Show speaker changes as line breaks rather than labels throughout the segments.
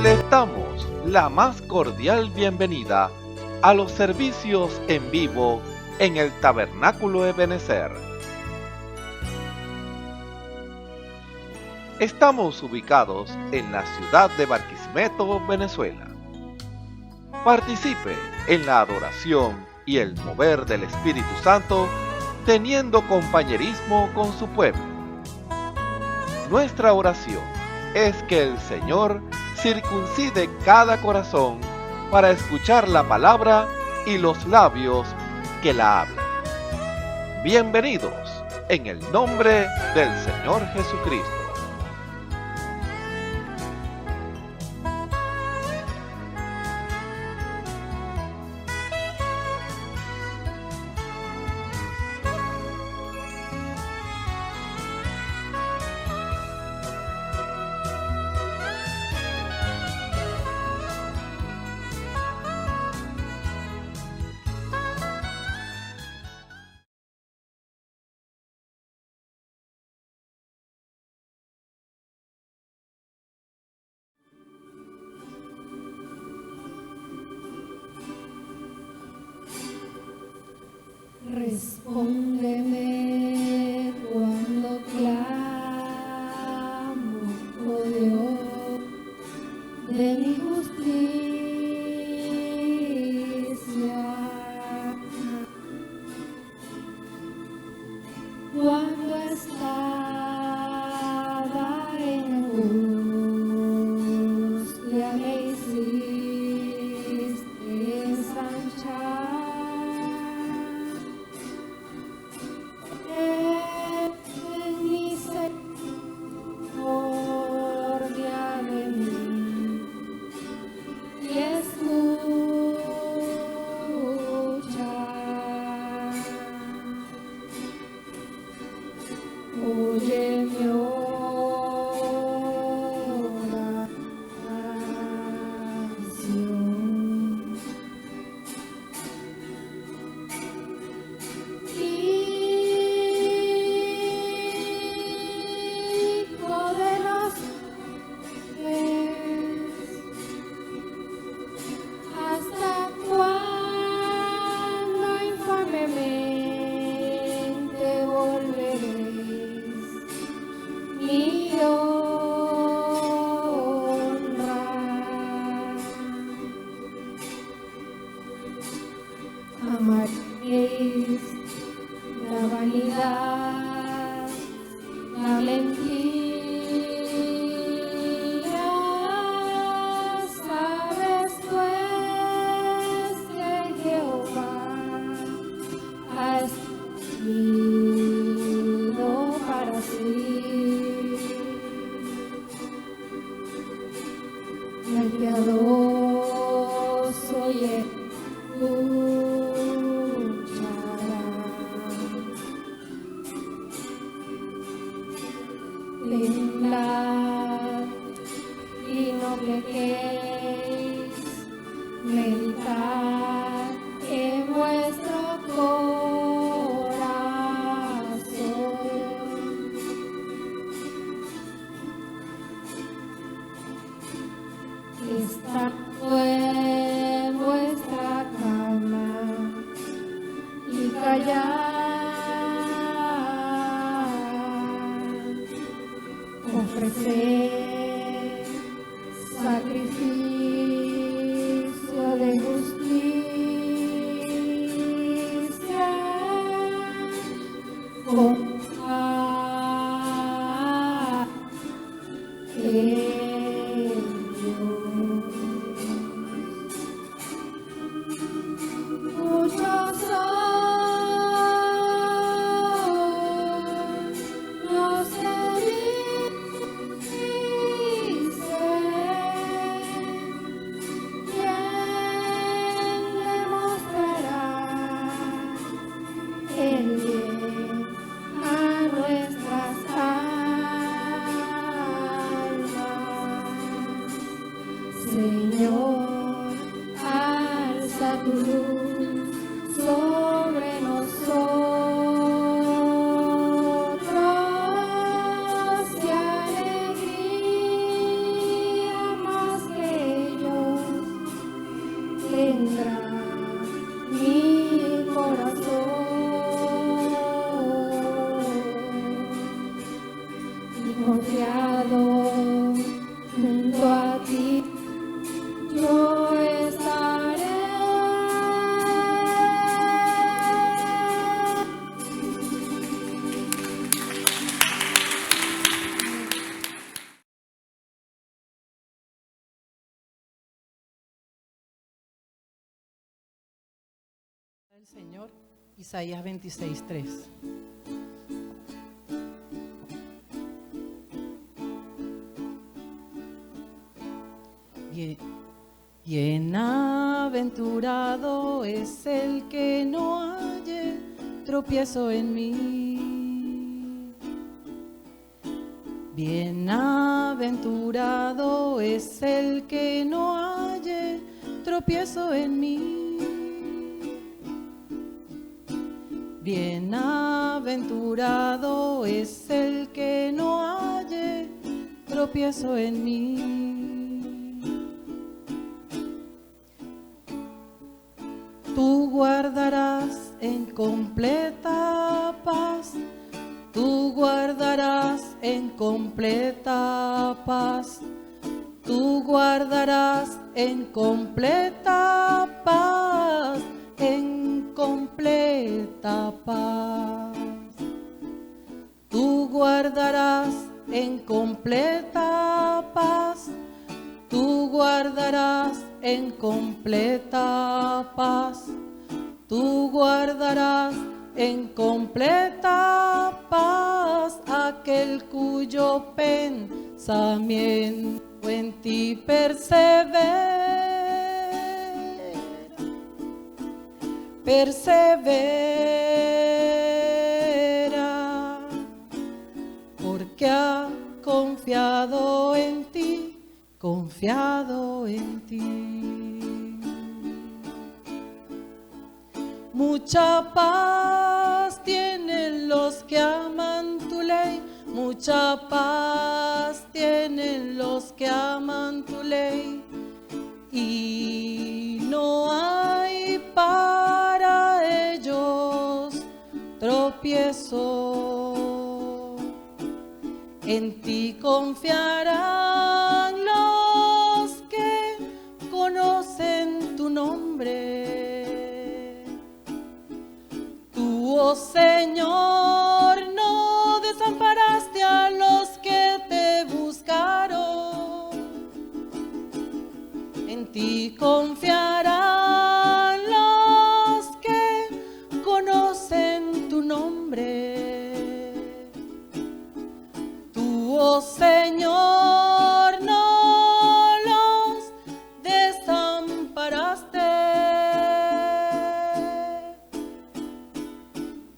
Les damos la más cordial bienvenida a los servicios en vivo en el Tabernáculo Ebenezer. Estamos ubicados en la ciudad de Barquisimeto, Venezuela. Participe en la adoración y el mover del Espíritu Santo, teniendo compañerismo con su pueblo. Nuestra oración es que el Señor circuncide cada corazón para escuchar la palabra y los labios que la hablan. Bienvenidos en el nombre del Señor Jesucristo.
Respóndeme cuando clamo, oh Dios, de mi justicia. Cuando estaba en angustia me hiciste ensanchar. Amaréis la vanidad, la mentira, sabes pues que Jehová ha escogido para sí el piadoso y el temblad y no pequéis, meditad en vuestro corazón. Estando en vuestra cama y callad, ofrecer sacrificio de justicia con paz en Dios. Muchos son los Señor, alza tu luz sobre nosotros y alegría más que
Señor, Isaías 26:3. Bienaventurado es el que no halle tropiezo en mí. Bienaventurado es el que no halle tropiezo en mí. Bienaventurado es el que no halle tropiezo en mí. Tú guardarás en completa paz, tú guardarás en completa paz, tú guardarás en completa paz, en completa paz. Tú guardarás en completa paz, tú guardarás en completa paz, tú guardarás en completa paz aquel cuyo pensamiento en ti persevera, porque ha confiado en ti, confiado en ti. Mucha paz tienen los que aman tu ley, mucha paz tienen los que aman tu ley, y no hay para ellos tropiezo. En ti confiarán los que conocen tu nombre. Tú, oh Señor, no desamparaste a los que te buscaron. En ti confiarán los que conocen tu nombre. Tú, oh Señor, no los desamparaste.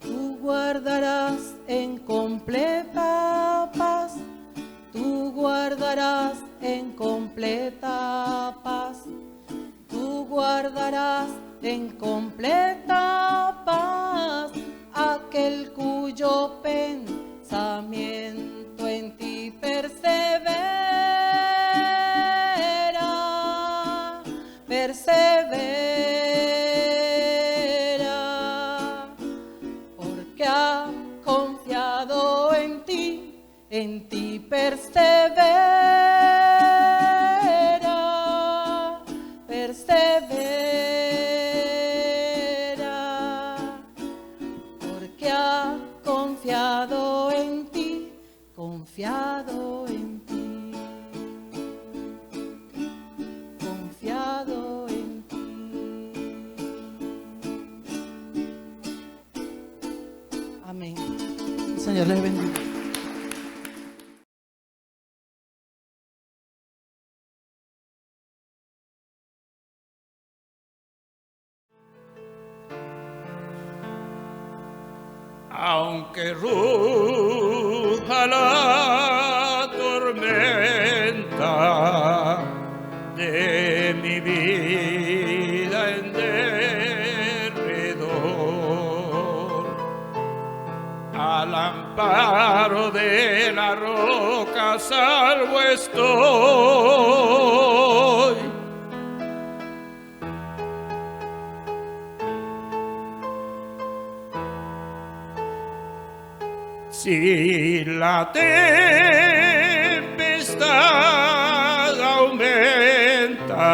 Tú guardarás en completa paz, tú guardarás en completa paz, tú guardarás en completa paz aquel cuyo pensamiento en ti persevera, persevera, porque ha confiado en ti persevera, persevera, porque ha confiado en ti, confiado en ti, confiado en ti. Amén. El Señor les bendiga.
Aunque ruja la tormenta de mi vida en derredor, al amparo de la roca salvo estoy. Si la tempestad aumenta,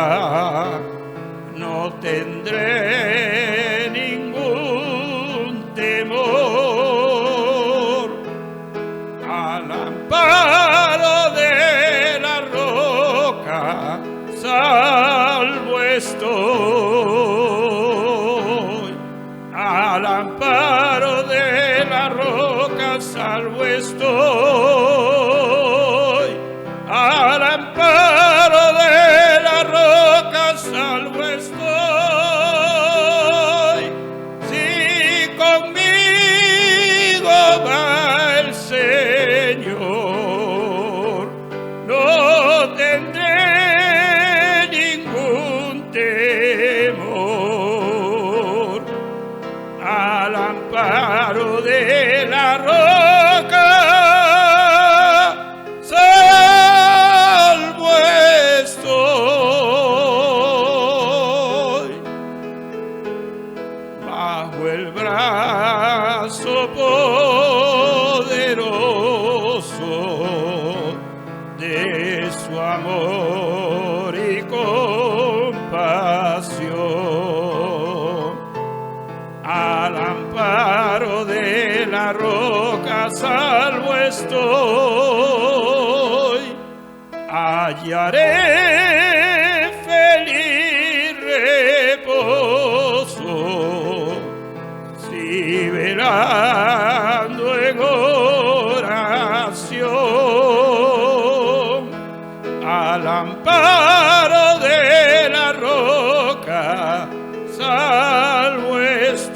no tendré ningún temor. Al amparo de la roca salvo estoy. amor y compasión. Al amparo de la roca salvo estoy, hallaré feliz reposo, si velando en oración. Al amparo de la roca salvo estoy,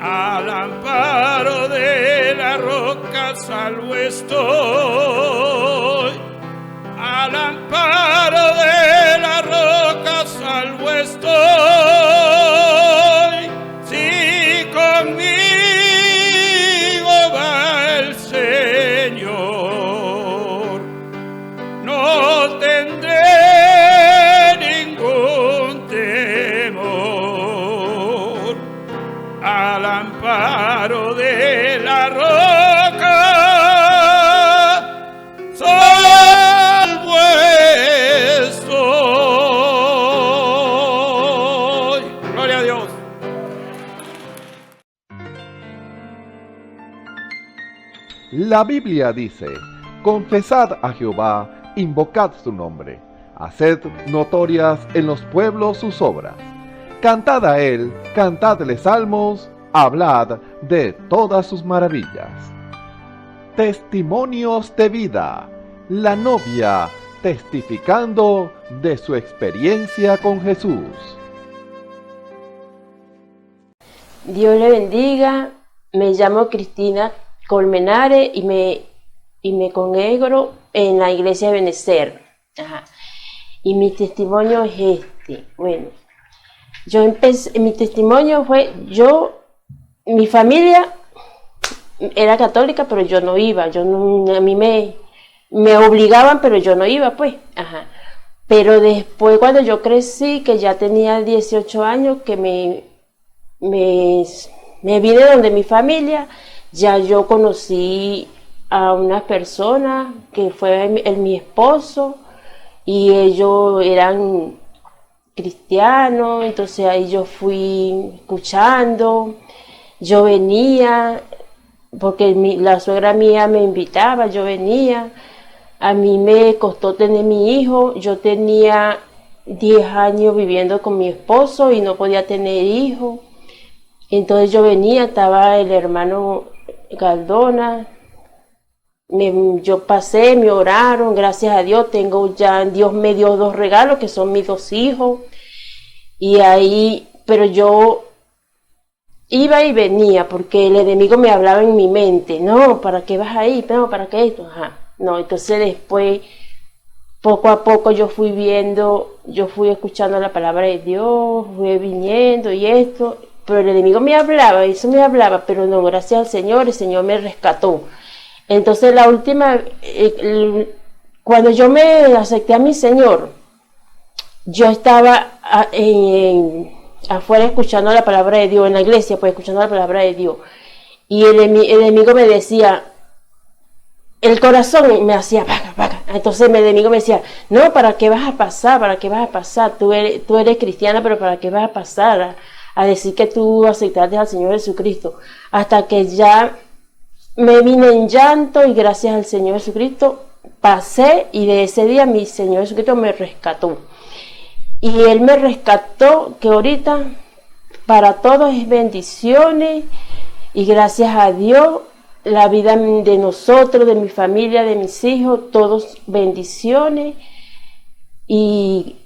al amparo de la roca salvo estoy, al amparo de la roca salvo estoy. Si conmigo va el Señor, no tendré ningún temor. Al amparo de la roca salvo estoy. Gloria a Dios.
La Biblia dice: confesad a Jehová, invocad su nombre, haced notorias en los pueblos sus obras. Cantad a él, cantadle salmos, hablad de todas sus maravillas. Testimonios de vida. La novia testificando de su experiencia con Jesús.
Dios le bendiga. Me llamo Cristina Colmenares y me congregro en la iglesia de Benecer. Y mi testimonio es este. Bueno, mi testimonio fue, mi familia era católica, pero yo no iba. A mí me obligaban, pero yo no iba, pues. Pero después, cuando yo crecí, que ya tenía 18 años, que me vine donde mi familia, ya yo conocí a una persona que fue mi esposo, y ellos eran cristianos. Entonces ahí yo fui escuchando, yo venía, porque la suegra mía me invitaba, yo venía. A mí me costó tener mi hijo. Yo tenía 10 años viviendo con mi esposo y no podía tener hijo. Entonces yo venía, estaba el hermano Galdona. Yo pasé, me oraron, gracias a Dios. Dios me dio 2 regalos, que son mis 2 hijos. Y ahí, pero yo iba y venía, porque el enemigo me hablaba en mi mente. No, ¿para qué vas ahí? No, ¿para qué esto? No, entonces después, poco a poco yo fui escuchando la palabra de Dios, fui viniendo y esto, pero el enemigo me hablaba, pero no, gracias al Señor, el Señor me rescató. Entonces la última, cuando yo me acepté a mi Señor, yo estaba afuera escuchando la palabra de Dios, en la iglesia, pues escuchando la palabra de Dios, y el enemigo me decía, el corazón me hacía vaca. Entonces el enemigo me decía, no, ¿para qué vas a pasar? ¿Para qué vas a pasar? Tú eres cristiana, pero ¿para qué vas a pasar a decir que tú aceptaste al Señor Jesucristo? Hasta que ya me vine en llanto, y gracias al Señor Jesucristo pasé, y de ese día mi Señor Jesucristo me rescató. Y Él me rescató, que ahorita para todos es bendiciones, y gracias a Dios, la vida de nosotros, de mi familia, de mis hijos, todos bendiciones. Y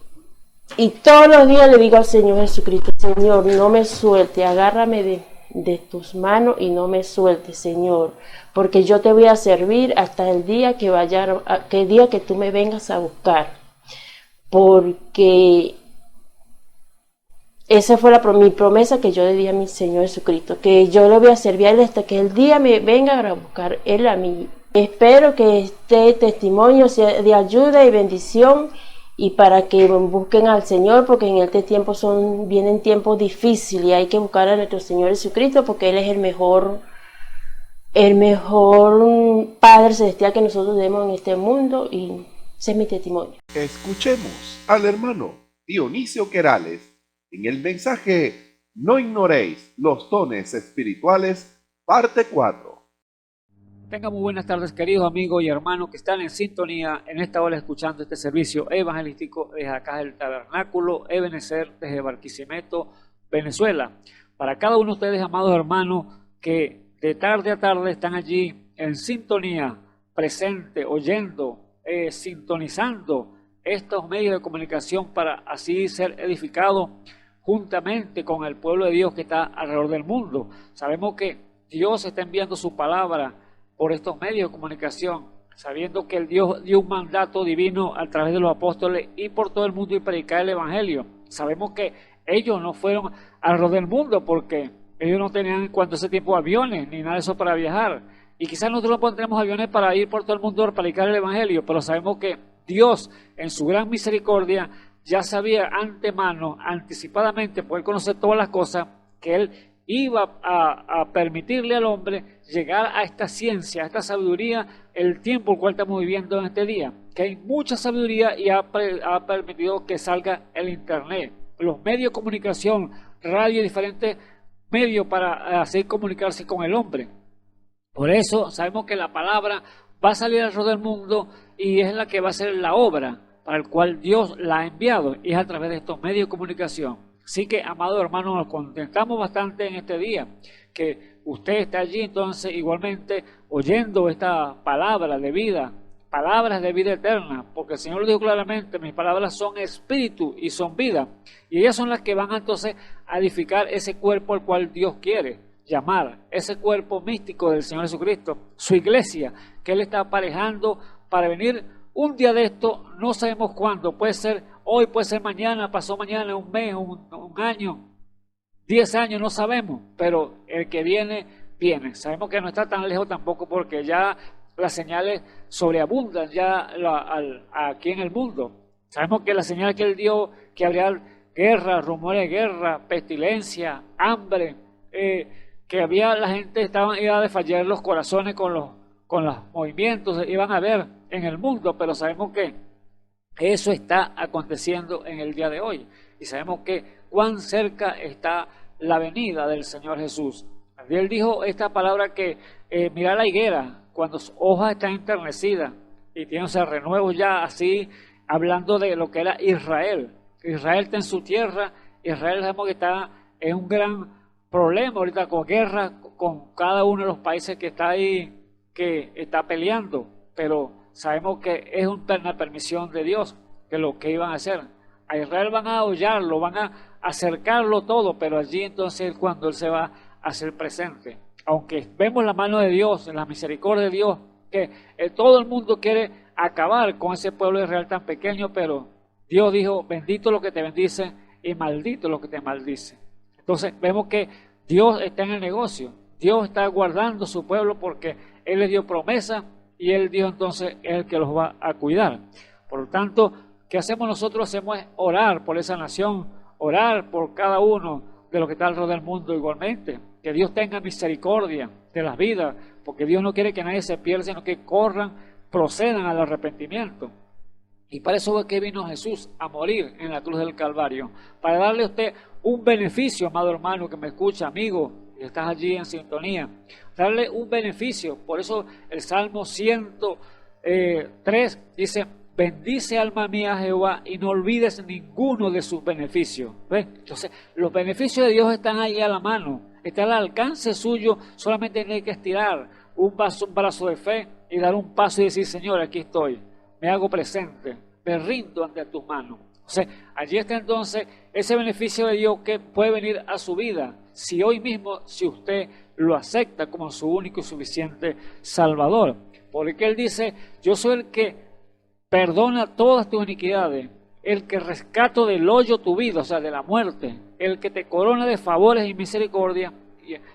todos los días le digo al Señor Jesucristo, Señor, no me suelte, agárrame de tus manos y no me suelte, Señor, porque yo te voy a servir hasta el día que tú me vengas a buscar, porque esa fue mi promesa que yo le di a mi Señor Jesucristo, que yo le voy a servir a Él hasta que el día me venga a buscar Él a mí. Espero que este testimonio sea de ayuda y bendición, y para que busquen al Señor, porque en este tiempo vienen tiempos difíciles y hay que buscar a nuestro Señor Jesucristo, porque Él es el mejor el mejor Padre Celestial que nosotros tenemos en este mundo, y ese es mi testimonio.
Escuchemos al hermano Dionisio Querales en el mensaje No ignoréis los dones espirituales, parte 4.
Tengan muy buenas tardes, queridos amigos y hermanos que están en sintonía en esta hora escuchando este servicio evangelístico desde acá del Tabernáculo Ebenezer, desde Barquisimeto, Venezuela. Para cada uno de ustedes, amados hermanos, que de tarde a tarde están allí en sintonía, presente, oyendo, sintonizando estos medios de comunicación para así ser edificados juntamente con el pueblo de Dios que está alrededor del mundo. Sabemos que Dios está enviando su palabra por estos medios de comunicación, sabiendo que el Dios dio un mandato divino a través de los apóstoles y por todo el mundo y predicar el evangelio. Sabemos que ellos no fueron alrededor del mundo porque ellos no tenían en cuanto a ese tiempo aviones ni nada de eso para viajar, y quizás nosotros no pondremos aviones para ir por todo el mundo a predicar el evangelio, pero sabemos que Dios en su gran misericordia ya sabía antemano, anticipadamente, poder conocer todas las cosas, que Él iba a permitirle al hombre llegar a esta ciencia, a esta sabiduría, el tiempo el cual estamos viviendo en este día, que hay mucha sabiduría y ha permitido que salga el internet, los medios de comunicación, radio, diferentes medios para hacer comunicarse con el hombre. Por eso sabemos que la palabra va a salir alrededor del mundo y es la que va a ser la obra para el cual Dios la ha enviado, y es a través de estos medios de comunicación. Así que, amados hermanos, nos contentamos bastante en este día, que usted está allí entonces igualmente oyendo esta palabra de vida, palabras de vida eterna, porque el Señor lo dijo claramente: mis palabras son espíritu y son vida, y ellas son las que van entonces a edificar ese cuerpo al cual Dios quiere llamar, ese cuerpo místico del Señor Jesucristo, su iglesia, que Él está aparejando para venir un día de esto, no sabemos cuándo, puede ser hoy, puede ser mañana, pasó mañana, un mes, un año, 10 años, no sabemos, pero el que viene, viene. Sabemos que no está tan lejos tampoco, porque ya las señales sobreabundan ya aquí en el mundo. Sabemos que la señal que Él dio, que habría guerra, rumores de guerra, pestilencia, hambre, que había, la gente iba a desfallecer los corazones con los movimientos, iban a ver en el mundo, pero sabemos que eso está aconteciendo en el día de hoy, y sabemos que cuán cerca está la venida del Señor Jesús. Él dijo esta palabra que mira la higuera, cuando sus hojas están enternecidas y tienen renuevos ya, así hablando de lo que era Israel. Israel está en su tierra. Israel sabemos que está en un gran problema ahorita, con guerra con cada uno de los países que está ahí, que está peleando, pero sabemos que es una permisión de Dios, que lo que iban a hacer. A Israel van a hollarlo, van a acercarlo todo, pero allí entonces es cuando Él se va a hacer presente. Aunque vemos la mano de Dios, la misericordia de Dios, que todo el mundo quiere acabar con ese pueblo de Israel tan pequeño, pero Dios dijo: bendito lo que te bendice y maldito lo que te maldice. Entonces vemos que Dios está en el negocio, Dios está guardando su pueblo, porque Él les dio promesa y Él dijo entonces es el que los va a cuidar. Por lo tanto, ¿qué hacemos nosotros? Hacemos es orar por esa nación, orar por cada uno de los que está alrededor del mundo igualmente. Que Dios tenga misericordia de las vidas, porque Dios no quiere que nadie se pierda, sino que corran, procedan al arrepentimiento. Y para eso es que vino Jesús a morir en la cruz del Calvario, para darle a usted un beneficio, amado hermano que me escucha, amigo, que estás allí en sintonía, darle un beneficio. Por eso el Salmo 103 dice: bendice alma mía a Jehová y no olvides ninguno de sus beneficios. ¿Ves? Entonces los beneficios de Dios están ahí a la mano, están al alcance suyo. Solamente tiene que estirar un brazo de fe y dar un paso y decir: Señor, aquí estoy, me hago presente, me rindo ante tus manos. O sea, allí está entonces ese beneficio de Dios que puede venir a su vida, si hoy mismo, si usted lo acepta como su único y suficiente Salvador. Porque Él dice: yo soy el que perdona todas tus iniquidades, el que rescato del hoyo tu vida, o sea, de la muerte, el que te corona de favores y misericordia,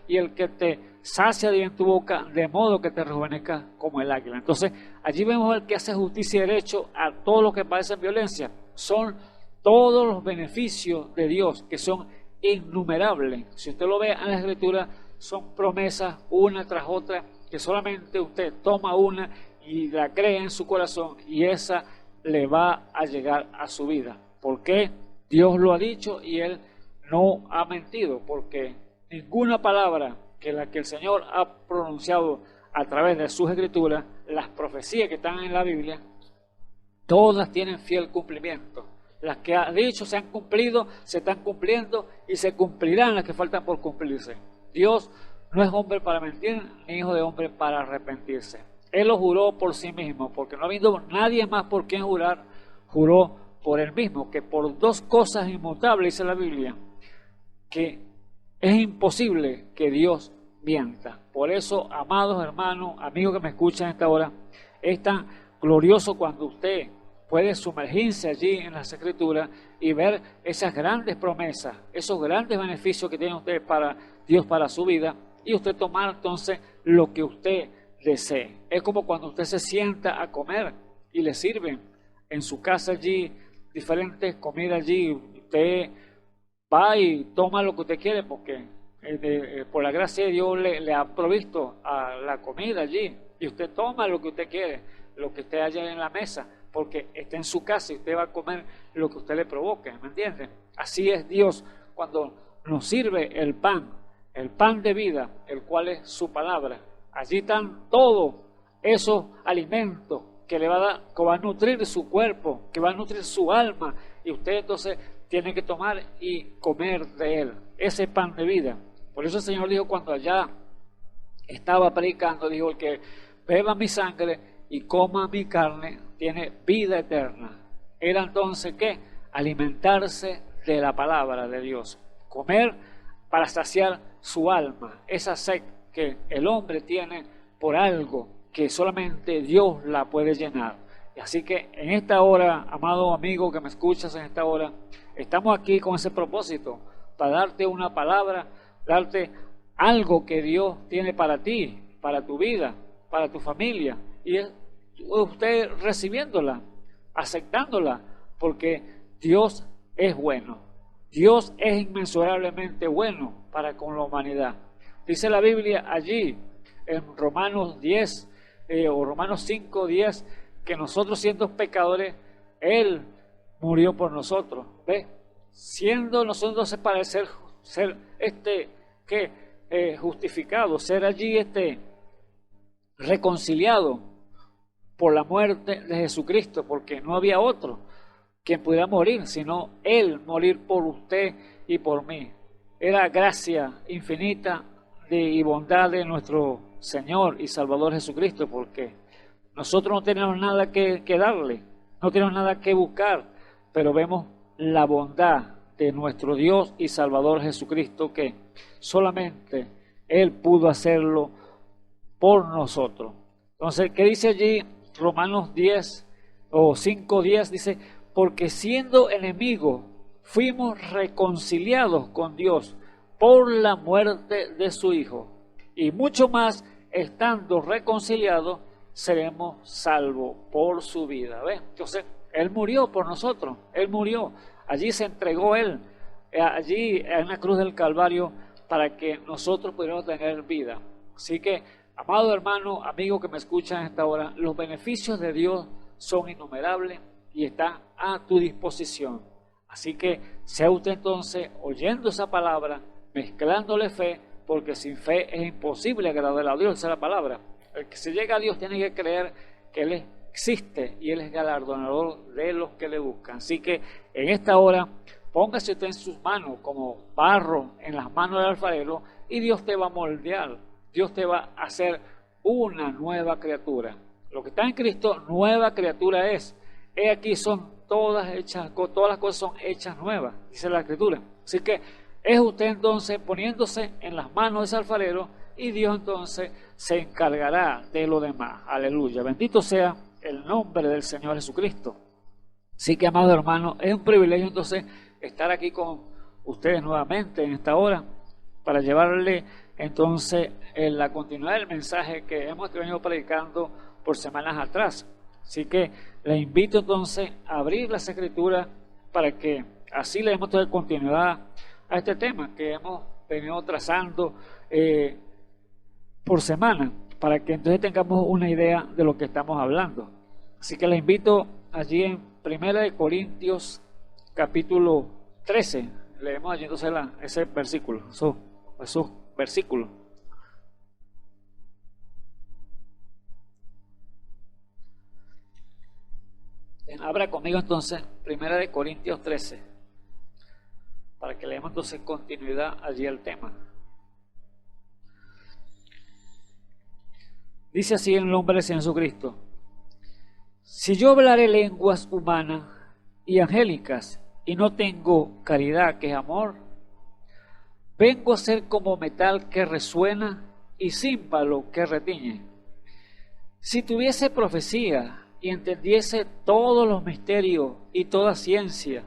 y el que te sacia de bien tu boca, de modo que te rejuvenezca como el águila. Entonces, allí vemos el que hace justicia y derecho a todos los que padecen violencia. Son todos los beneficios de Dios, que son innumerables. Si usted lo ve en la Escritura, son promesas una tras otra que solamente usted toma una y la cree en su corazón y esa le va a llegar a su vida. Porque Dios lo ha dicho y Él no ha mentido, porque ninguna palabra que la que el Señor ha pronunciado a través de sus escrituras, las profecías que están en la Biblia, todas tienen fiel cumplimiento. Las que ha dicho se han cumplido, se están cumpliendo y se cumplirán las que faltan por cumplirse. Dios no es hombre para mentir, ni hijo de hombre para arrepentirse. Él lo juró por sí mismo, porque no habiendo nadie más por quien jurar, juró por él mismo, que por dos cosas inmutables, dice la Biblia, que es imposible que Dios mienta. Por eso, amados hermanos, amigos que me escuchan a esta hora, es tan glorioso cuando usted puede sumergirse allí en las Escrituras y ver esas grandes promesas, esos grandes beneficios que tiene usted para Dios, para su vida, y usted tomar entonces lo que usted desee. Es como cuando usted se sienta a comer y le sirven en su casa allí diferentes comidas allí, usted va y toma lo que usted quiere porque por la gracia de Dios le ha provisto a la comida allí, y usted toma lo que usted quiere, lo que esté allá en la mesa, porque está en su casa y usted va a comer lo que usted le provoque, ¿me entiende? Así es Dios cuando nos sirve el pan de vida, el cual es su palabra. Allí están todos esos alimentos que le va a dar, que va a nutrir su cuerpo, que va a nutrir su alma, y usted entonces tiene que tomar y comer de él, ese pan de vida. Por eso el Señor dijo cuando allá estaba predicando, dijo: el que beba mi sangre y coma mi carne tiene vida eterna. Era entonces ¿qué? Alimentarse de la palabra de Dios, comer para saciar su alma, esa sed que el hombre tiene por algo que solamente Dios la puede llenar. Y así que en esta hora, amado amigo que me escuchas en esta hora, estamos aquí con ese propósito, para darte una palabra, darte algo que Dios tiene para ti, para tu vida, para tu familia, y usted recibiéndola, aceptándola, porque Dios es bueno. Dios es inmensurablemente bueno para con la humanidad. Dice la Biblia allí en Romanos 10 o Romanos 5, 10, que nosotros siendo pecadores, Él murió por nosotros. ¿Ve? Siendo nosotros para ser justificado, ser allí reconciliado por la muerte de Jesucristo, porque no había otro quien pudiera morir, sino Él morir por usted y por mí. Era gracia infinita y bondad de nuestro Señor y Salvador Jesucristo, porque nosotros no tenemos nada que darle, no tenemos nada que buscar, pero vemos la bondad de nuestro Dios y Salvador Jesucristo, que solamente Él pudo hacerlo por nosotros. Entonces, ¿qué dice allí Romanos 10 o 5:10? Dice: porque siendo enemigos fuimos reconciliados con Dios por la muerte de su Hijo, y mucho más, estando reconciliados, seremos salvos por su vida. ¿Ves? Entonces, Él murió por nosotros, Él murió, allí se entregó Él, allí en la cruz del Calvario, para que nosotros pudiéramos tener vida. Así que, amado hermano, amigo que me escuchan en esta hora, los beneficios de Dios son innumerables y están a tu disposición. Así que sea usted entonces oyendo esa palabra, mezclándole fe, porque sin fe es imposible agradar a Dios. Esa es la palabra. El que se llega a Dios tiene que creer que Él existe y Él es galardonador de los que le buscan. Así que en esta hora, póngase usted en sus manos como barro en las manos del alfarero, y Dios te va a moldear. Dios te va a hacer una nueva criatura. Lo que está en Cristo, nueva criatura es. He aquí son todas hechas, todas las cosas son hechas nuevas, dice la Escritura. Así que es usted entonces poniéndose en las manos de ese alfarero, y Dios entonces se encargará de lo demás. Aleluya. Bendito sea el nombre del Señor Jesucristo. Así que, amado hermano, es un privilegio entonces estar aquí con ustedes nuevamente en esta hora para llevarle entonces en la continuidad del mensaje que hemos venido predicando por semanas atrás. Así que le invito entonces a abrir las Escrituras para que así le demos toda continuidad a este tema que hemos venido trazando por semana. para que entonces tengamos una idea de lo que estamos hablando. Así que les invito allí en 1 Corintios capítulo 13, leemos allí entonces ese versículo, esos versículos. Abra conmigo entonces 1 Corintios 13, para que leamos entonces continuidad allí al tema. Dice así en el nombre del Señor Jesucristo: si yo hablaré lenguas humanas y angélicas y no tengo caridad, que es amor, vengo a ser como metal que resuena y címbalo que retiñe. Si tuviese profecía y entendiese todos los misterios y toda ciencia,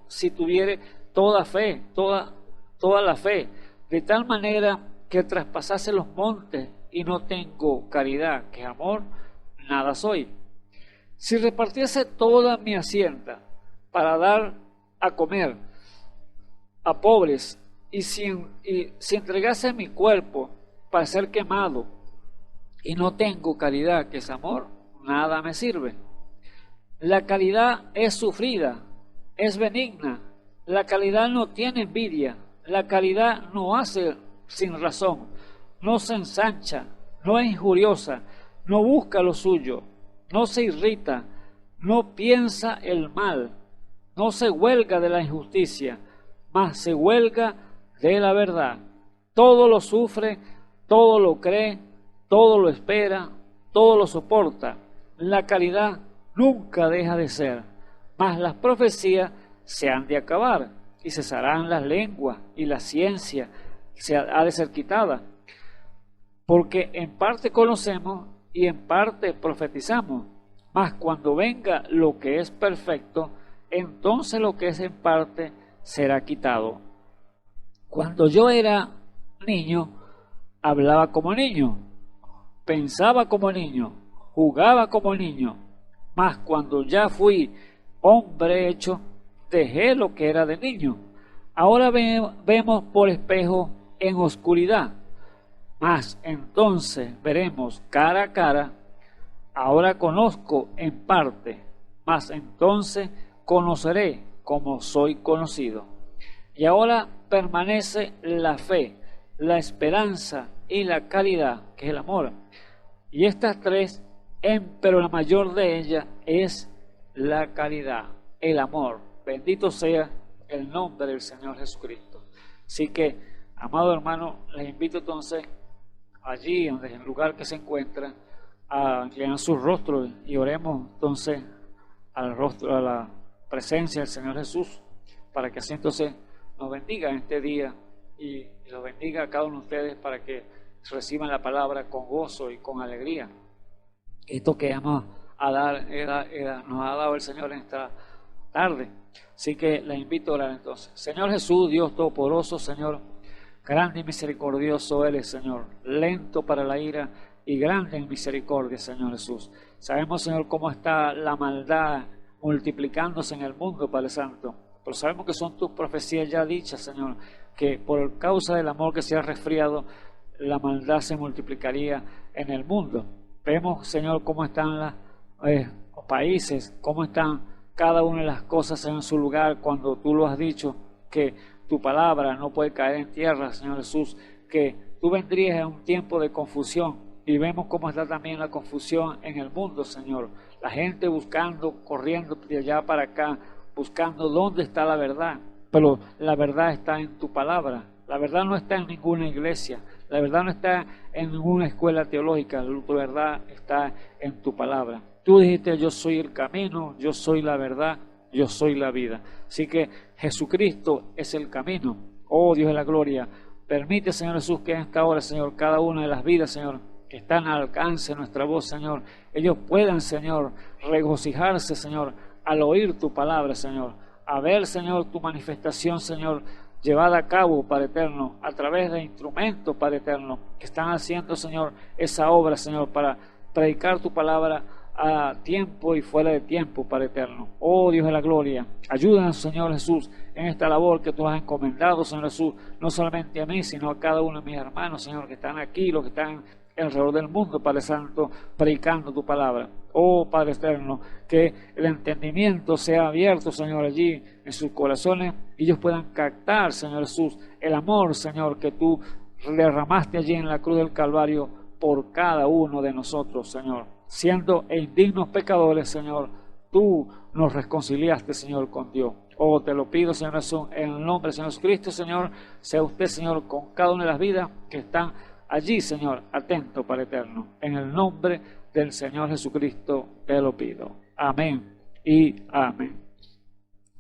si tuviere toda fe, toda la fe, de tal manera que traspasase los montes, y no tengo caridad, que es amor, nada soy. Si repartiese toda mi hacienda para dar a comer a pobres, y si entregase mi cuerpo para ser quemado, y no tengo caridad, que es amor, nada me sirve. La caridad es sufrida, es benigna. La caridad no tiene envidia. La caridad no hace sin razón, no se ensancha, no es injuriosa, no busca lo suyo, no se irrita, no piensa el mal, no se huelga de la injusticia, mas se huelga de la verdad. Todo lo sufre, todo lo cree, todo lo espera, todo lo soporta. La caridad nunca deja de ser, mas las profecías se han de acabar y cesarán las lenguas y la ciencia se ha de ser quitada. Porque en parte conocemos y en parte profetizamos, mas cuando venga lo que es perfecto, entonces lo que es en parte será quitado. Cuando yo era niño, hablaba como niño, pensaba como niño, jugaba como niño, mas cuando ya fui hombre hecho, dejé lo que era de niño. Ahora vemos por espejo en oscuridad, mas entonces veremos cara a cara. Ahora conozco en parte, mas entonces conoceré como soy conocido. Y ahora permanece la fe, la esperanza y la caridad, que es el amor. Y estas tres, pero la mayor de ellas es la caridad, el amor. Bendito sea el nombre del Señor Jesucristo. Así que, amado hermano, les invito entonces allí, en el lugar que se encuentran, a inclinar sus rostros y oremos entonces al rostro, a la presencia del Señor Jesús, para que así entonces nos bendiga en este día y los bendiga a cada uno de ustedes, para que reciban la palabra con gozo y con alegría. Esto que vamos a dar nos ha dado el Señor en esta tarde. Así que les invito a orar entonces. Señor Jesús, Dios Todopoderoso, Señor, grande y misericordioso eres, Señor, lento para la ira y grande en misericordia, Señor Jesús. Sabemos, Señor, cómo está la maldad multiplicándose en el mundo, Padre Santo, pero sabemos que son tus profecías ya dichas, Señor, que por causa del amor que se ha resfriado, la maldad se multiplicaría en el mundo. Vemos, Señor, cómo están los países, cómo están cada una de las cosas en su lugar, cuando tú lo has dicho, que tu palabra no puede caer en tierra, Señor Jesús, que tú vendrías en un tiempo de confusión, y vemos cómo está también la confusión en el mundo, Señor. La gente buscando, corriendo de allá para acá, buscando dónde está la verdad, pero la verdad está en tu palabra. La verdad no está en ninguna iglesia, la verdad no está en ninguna escuela teológica, la verdad está en tu palabra. Tú dijiste: yo soy el camino, yo soy la verdad, yo soy la vida. Así que Jesucristo es el camino. Oh Dios de la gloria, permite, Señor Jesús, que en esta hora, Señor, cada una de las vidas, Señor, que están al alcance de nuestra voz, Señor, ellos puedan, Señor, regocijarse, Señor, al oír tu palabra, Señor, a ver, Señor, tu manifestación, Señor, llevada a cabo, Padre eterno, a través de instrumentos, Padre eterno, que están haciendo, Señor, esa obra, Señor, para predicar tu palabra a tiempo y fuera de tiempo, Padre eterno. Oh Dios de la gloria, ayúdanos, Señor Jesús, en esta labor que tú has encomendado, Señor Jesús, no solamente a mí, sino a cada uno de mis hermanos, Señor, que están aquí, los que están alrededor del mundo, Padre Santo, predicando tu palabra. Oh Padre eterno, que el entendimiento sea abierto, Señor, allí en sus corazones y ellos puedan captar, Señor Jesús, el amor, Señor, que tú derramaste allí en la cruz del Calvario por cada uno de nosotros, Señor. Siendo indignos pecadores, Señor, tú nos reconciliaste, Señor, con Dios. Oh, te lo pido, Señor Jesús, en el nombre de Señor Jesucristo, Señor, sea usted, Señor, con cada una de las vidas que están allí, Señor, atento, Padre eterno. En el nombre del Señor Jesucristo te lo pido. Amén y amén.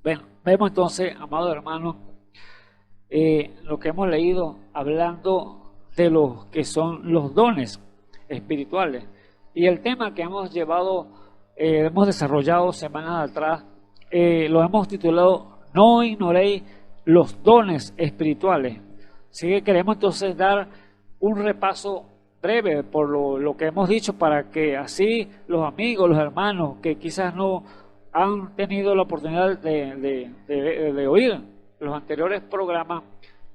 Bueno, vemos entonces, amados hermanos, lo que hemos leído hablando de los que son los dones espirituales. Y el tema que hemos hemos desarrollado semanas atrás, lo hemos titulado No ignoréis los dones espirituales. Así que queremos entonces dar un repaso breve por lo que hemos dicho, para que así los amigos, los hermanos que quizás no han tenido la oportunidad de oír los anteriores programas,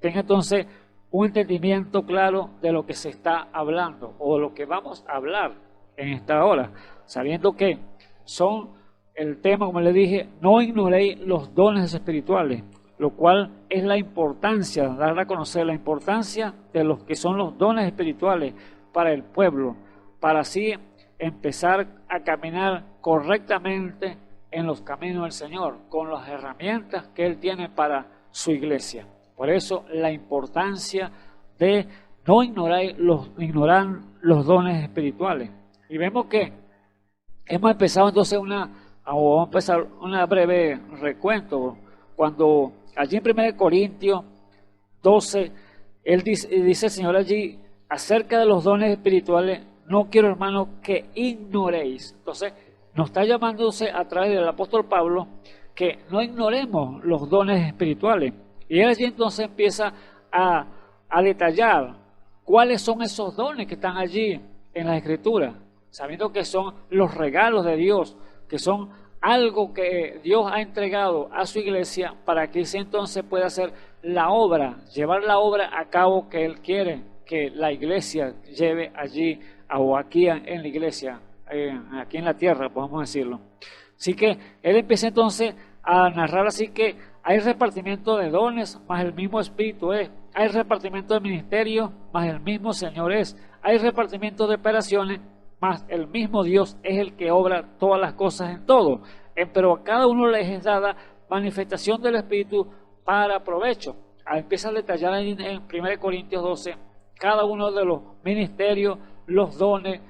tengan entonces un entendimiento claro de lo que se está hablando o de lo que vamos a hablar en esta hora, sabiendo que son el tema, como les dije, no ignoréis los dones espirituales, lo cual es la importancia, dar a conocer la importancia de los que son los dones espirituales para el pueblo, para así empezar a caminar correctamente en los caminos del Señor, con las herramientas que Él tiene para su iglesia. Por eso la importancia de no ignorar los dones espirituales. Y vemos que hemos empezado entonces vamos a empezar una breve recuento. Cuando allí en 1 Corintios 12, él dice el Señor allí acerca de los dones espirituales: no quiero, hermanos, que ignoréis. Entonces nos está llamándose a través del apóstol Pablo que no ignoremos los dones espirituales. Y él allí entonces empieza a detallar cuáles son esos dones que están allí en las Escrituras, sabiendo que son los regalos de Dios, que son algo que Dios ha entregado a su iglesia para que ese entonces pueda hacer la obra, llevar la obra a cabo que Él quiere que la iglesia lleve allí o aquí en la iglesia, aquí en la tierra, podemos decirlo. Así que Él empieza entonces a narrar así que hay repartimiento de dones, más el mismo Espíritu es. Hay repartimiento de ministerio, más el mismo Señor es. Hay repartimiento de operaciones, más el mismo Dios es el que obra todas las cosas en todo. Pero a cada uno les es dada manifestación del Espíritu para provecho. Empieza a detallar en 1 Corintios 12 cada uno de los ministerios, los dones,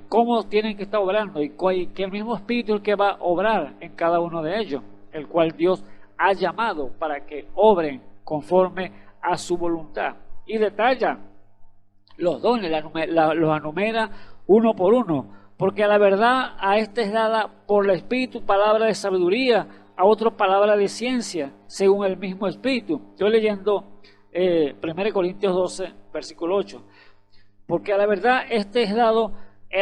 cómo tienen que estar obrando y que el mismo Espíritu es el que va a obrar en cada uno de ellos, el cual Dios ha llamado para que obren conforme a su voluntad. Y detalla los dones, los enumera uno por uno, porque a la verdad a este es dada por el Espíritu palabra de sabiduría, a otro palabra de ciencia, según el mismo Espíritu. Estoy leyendo 1 Corintios 12, versículo 8. Porque a la verdad este es dado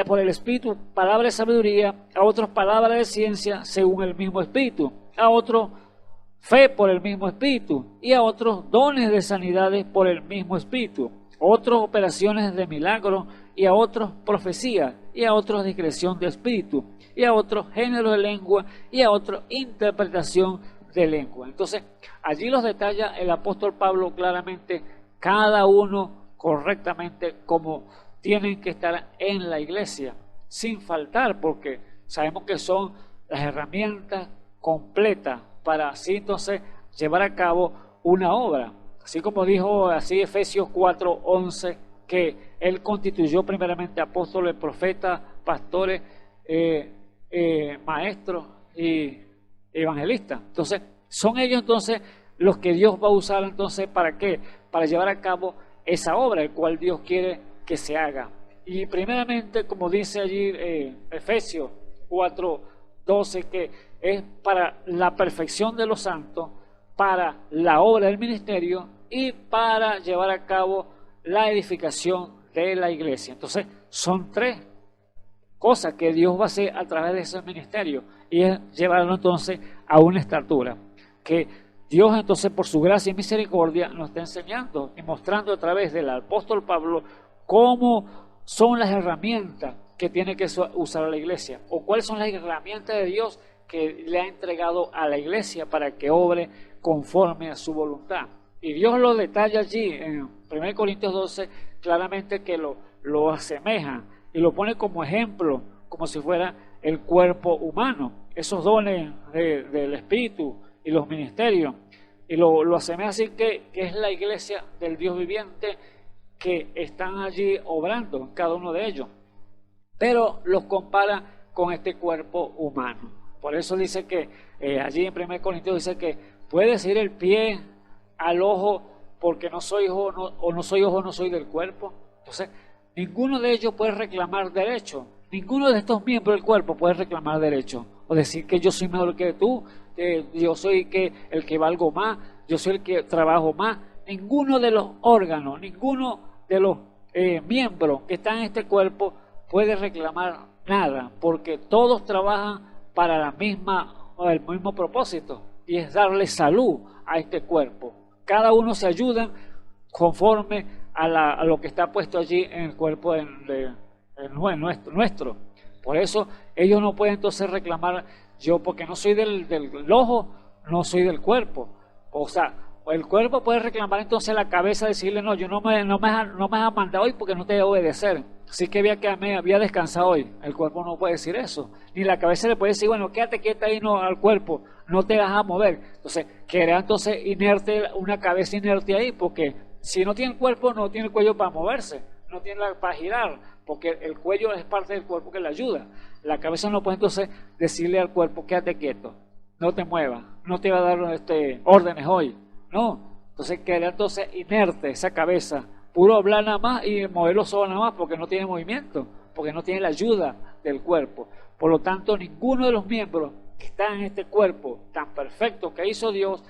por el Espíritu palabra de sabiduría, a otros palabra de ciencia, según el mismo Espíritu, a otros fe por el mismo Espíritu, y a otros dones de sanidades por el mismo Espíritu, otras operaciones de milagros, y a otros profecía, y a otros discreción de espíritu, y a otros género de lengua, y a otros interpretación de lengua. Entonces, allí los detalla el apóstol Pablo claramente, cada uno correctamente como tienen que estar en la iglesia, sin faltar, porque sabemos que son las herramientas completas para así entonces llevar a cabo una obra. Así como dijo así Efesios 4:11, que Él constituyó primeramente apóstoles, profetas, pastores, maestros y evangelistas. Entonces, son ellos entonces los que Dios va a usar entonces ¿para qué? Para llevar a cabo esa obra, el cual Dios quiere que se haga. Y primeramente, como dice allí Efesios 4:12, que es para la perfección de los santos, para la obra del ministerio y para llevar a cabo la edificación de la iglesia. Entonces, son tres cosas que Dios va a hacer a través de ese ministerio, y es llevarlo entonces a una estatura que Dios entonces por su gracia y misericordia nos está enseñando y mostrando a través del apóstol Pablo cómo son las herramientas que tiene que usar la iglesia, o cuáles son las herramientas de Dios que le ha entregado a la iglesia para que obre conforme a su voluntad. Y Dios lo detalla allí en 1 Corintios 12, claramente que lo asemeja y lo pone como ejemplo, como si fuera el cuerpo humano, esos dones del Espíritu y los ministerios. Y lo asemeja así que es la iglesia del Dios viviente que están allí obrando, cada uno de ellos. Pero los compara con este cuerpo humano. Por eso dice que allí en 1 Corintios dice que puede decir el pie al ojo, porque no soy ojo, no soy ojo, no soy del cuerpo. Entonces, ninguno de ellos puede reclamar derecho. Ninguno de estos miembros del cuerpo puede reclamar derecho. O decir que yo soy mejor que tú, yo soy el que valgo más, yo soy el que trabajo más. Ninguno de los órganos, ninguno de los miembros que están en este cuerpo puede reclamar nada, porque todos trabajan para el mismo propósito, y es darle salud a este cuerpo. Cada uno se ayuda conforme a lo que está puesto allí en el cuerpo nuestro. Por eso ellos no pueden entonces reclamar, yo porque no soy del ojo, no soy del cuerpo. O sea, el cuerpo puede reclamar entonces la cabeza, decirle, no, yo no me has mandado hoy porque no te debo obedecer. Así que había descansado hoy. El cuerpo no puede decir eso. Ni la cabeza le puede decir, bueno, quédate quieta ahí al cuerpo, no te vas a mover. Entonces, queda entonces inerte, una cabeza inerte ahí, porque si no tiene el cuerpo, no tiene el cuello para moverse, no tiene para girar, porque el cuello es parte del cuerpo que le ayuda. La cabeza no puede entonces decirle al cuerpo, quédate quieto, no te muevas, no te va a dar órdenes hoy. No, entonces queda entonces inerte esa cabeza, puro hablar nada más y mover los ojos nada más, porque no tiene movimiento, porque no tiene la ayuda del cuerpo. Por lo tanto, ninguno de los miembros que están en este cuerpo tan perfecto que hizo Dios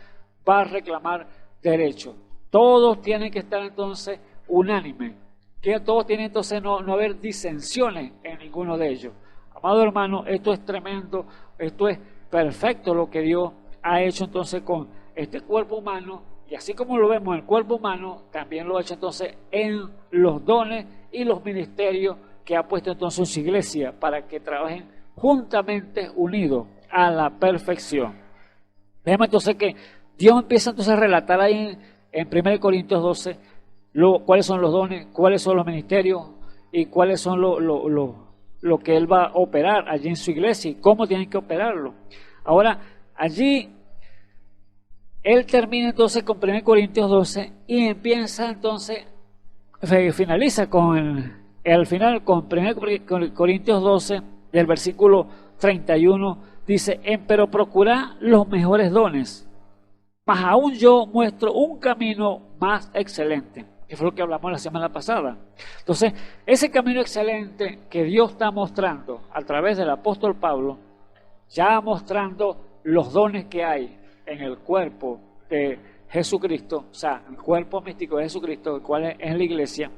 va a reclamar derecho. Todos tienen que estar entonces unánimes, que todos tienen entonces no haber disensiones en ninguno de ellos. Amado hermano, esto es tremendo, esto es perfecto lo que Dios ha hecho entonces con este cuerpo humano, y así como lo vemos en el cuerpo humano, también lo ha hecho entonces en los dones y los ministerios que ha puesto entonces en su iglesia para que trabajen juntamente unidos a la perfección. Vemos entonces que Dios empieza entonces a relatar ahí en 1 Corintios 12 cuáles son los dones, cuáles son los ministerios y cuáles son lo que Él va a operar allí en su iglesia y cómo tienen que operarlo. Ahora, allí Él termina entonces con 1 Corintios 12 y empieza entonces, finaliza al final con 1 Corintios 12 del versículo 31, dice, pero procurad los mejores dones, mas aún yo muestro un camino más excelente, que fue lo que hablamos la semana pasada. Entonces, ese camino excelente que Dios está mostrando a través del apóstol Pablo, ya mostrando los dones que hay en el cuerpo de Jesucristo, o sea, el cuerpo místico de Jesucristo, el cual es la iglesia,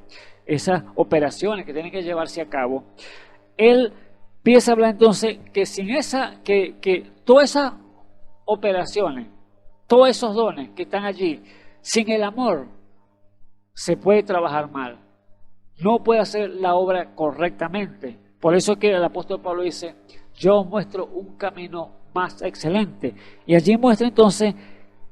esas operaciones que tienen que llevarse a cabo. Él empieza a hablar entonces que sin que todas esas operaciones, todos esos dones que están allí, sin el amor, se puede trabajar mal. No puede hacer la obra correctamente. Por eso es que el apóstol Pablo dice, yo muestro un camino más excelente. Y allí muestra entonces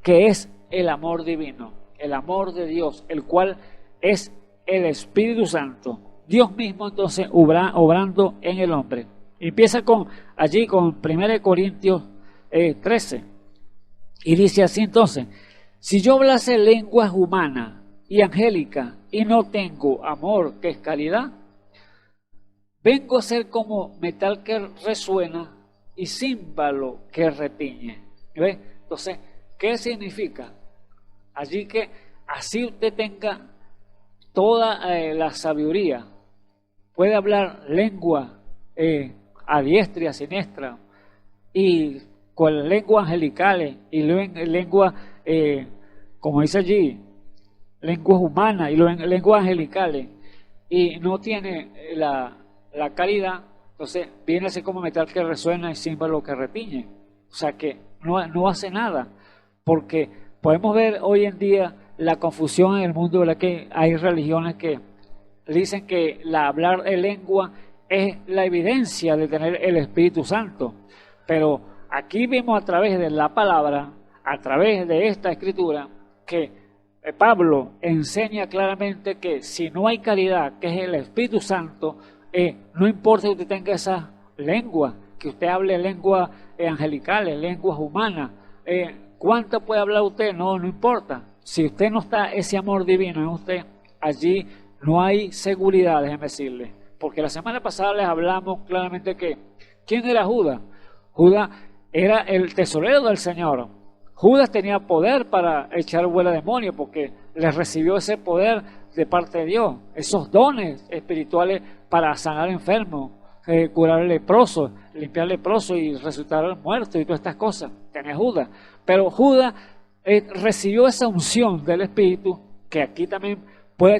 que es el amor divino, el amor de Dios, el cual es el Espíritu Santo. Dios mismo entonces obrando en el hombre. Empieza allí con 1 Corintios 13. Y dice así entonces, si yo hablase lenguas humanas y angélicas y no tengo amor, que es caridad, vengo a ser como metal que resuena y címbalo que retiñe. ¿Ves? Entonces, ¿qué significa? Allí que así usted tenga toda la sabiduría, puede hablar lengua a diestra y a siniestra, y con lenguas angelicales y lengua, como dice allí, lenguas humanas y lenguas angelicales, y no tiene la caridad, entonces viene así como metal que resuena y címbalo que retiñe. O sea que no hace nada, porque podemos ver hoy en día la confusión en el mundo, ¿verdad? Que hay religiones que dicen que hablar en lengua es la evidencia de tener el Espíritu Santo. Pero aquí vemos a través de la palabra, a través de esta escritura, que Pablo enseña claramente que si no hay caridad, que es el Espíritu Santo, no importa que usted tenga esa lengua, que usted hable lenguas angelicales, lenguas humanas, ¿cuánto puede hablar usted? No importa. Si usted no está ese amor divino en usted, allí no hay seguridad, déjeme decirle. Porque la semana pasada les hablamos claramente que ¿quién era Judas? Judas era el tesorero del Señor. Judas tenía poder para echar fuera demonios porque le recibió ese poder de parte de Dios, esos dones espirituales para sanar enfermos, curar leprosos, limpiar leprosos y resucitar muertos y todas estas cosas. Tenía Judas. Pero Judas recibió esa unción del Espíritu, que aquí también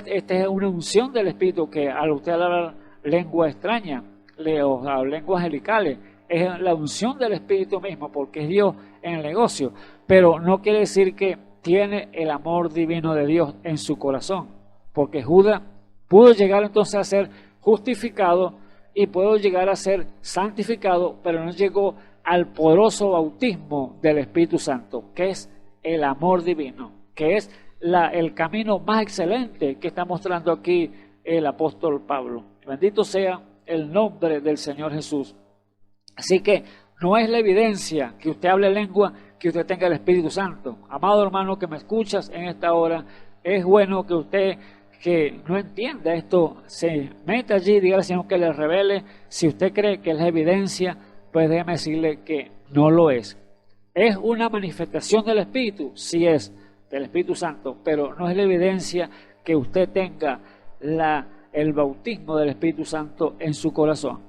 esta es una unción del Espíritu, que al usted hablar lengua extraña o lenguas angelicales, es la unción del Espíritu mismo, porque es Dios en el negocio. Pero no quiere decir que tiene el amor divino de Dios en su corazón, porque Judas pudo llegar entonces a ser justificado y pudo llegar a ser santificado, pero no llegó al poderoso bautismo del Espíritu Santo, que es el amor divino, que es el camino más excelente que está mostrando aquí el apóstol Pablo. Bendito sea el nombre del Señor Jesús. Así que no es la evidencia que usted hable lengua, que usted tenga el Espíritu Santo. Amado hermano que me escuchas en esta hora, es bueno que usted que no entienda esto se meta allí y diga al Señor que le revele. Si usted cree que es la evidencia, pues déjeme decirle que no lo es. ¿Es una manifestación del Espíritu? Sí es, del Espíritu Santo, pero no es la evidencia que usted tenga el bautismo del Espíritu Santo en su corazón.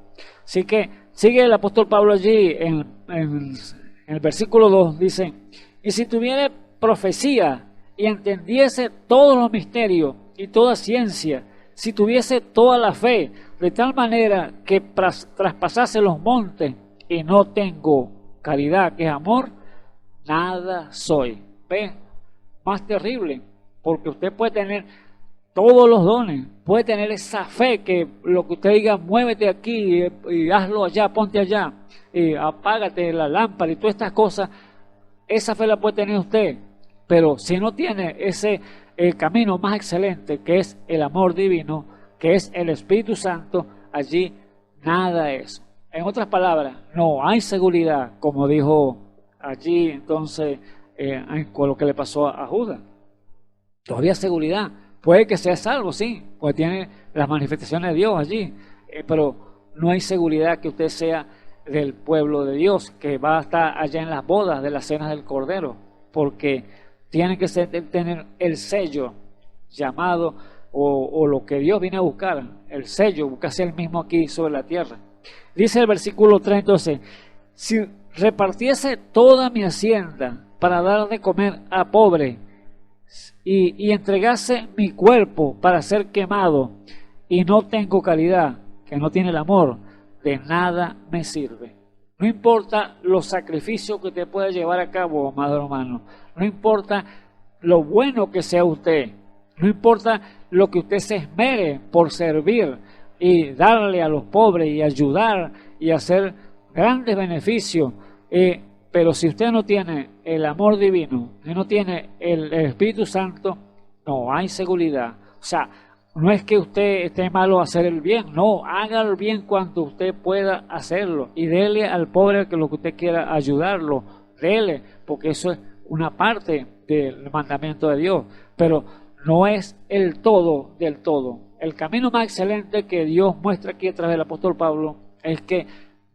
Así que sigue el apóstol Pablo allí en el versículo 2, dice: y si tuviera profecía y entendiese todos los misterios y toda ciencia, si tuviese toda la fe, de tal manera que traspasase los montes, y no tengo caridad, que es amor, nada soy. ¿Ve? Más terrible, porque usted puede tener todos los dones, puede tener esa fe que lo que usted diga, muévete aquí y hazlo allá, ponte allá, y apágate la lámpara y todas estas cosas, esa fe la puede tener usted, pero si no tiene ese camino más excelente, que es el amor divino, que es el Espíritu Santo, allí nada es. En otras palabras, no hay seguridad, como dijo allí entonces con lo que le pasó a Judas. Todavía seguridad. Puede que sea salvo, sí, porque tiene las manifestaciones de Dios allí, pero no hay seguridad que usted sea del pueblo de Dios, que va a estar allá en las bodas de las cenas del Cordero, porque tiene que tener el sello llamado o lo que Dios viene a buscar, el sello, buscarse el mismo aquí sobre la tierra. Dice el versículo 3 entonces: si repartiese toda mi hacienda para dar de comer a pobre, y entregase mi cuerpo para ser quemado, y no tengo caridad, que no tiene el amor, de nada me sirve. No importa los sacrificios que usted pueda llevar a cabo, amado hermano, no importa lo bueno que sea usted, no importa lo que usted se esmere por servir y darle a los pobres y ayudar y hacer grandes beneficios, pero si usted no tiene el amor divino, si no tiene el Espíritu Santo, no hay seguridad. O sea, no es que usted esté malo hacer el bien, no, haga el bien cuando usted pueda hacerlo y dele al pobre que lo que usted quiera ayudarlo, dele, porque eso es una parte del mandamiento de Dios, pero no es el todo del todo. El camino más excelente que Dios muestra aquí a través del apóstol Pablo es que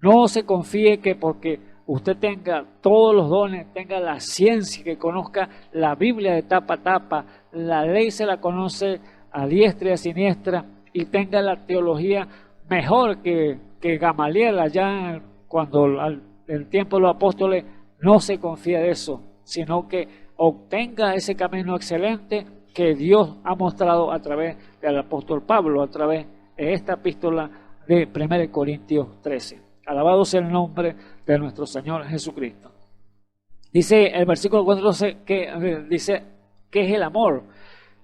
no se confíe que porque usted tenga todos los dones, tenga la ciencia, que conozca la Biblia de tapa a tapa, la ley se la conoce a diestra y a siniestra, y tenga la teología mejor que Gamaliel allá cuando el tiempo de los apóstoles. No se confía de eso, sino que obtenga ese camino excelente que Dios ha mostrado a través del apóstol Pablo, a través de esta epístola de 1 Corintios 13. Alabado sea el nombre de nuestro Señor Jesucristo. Dice el versículo 14 que dice que es el amor.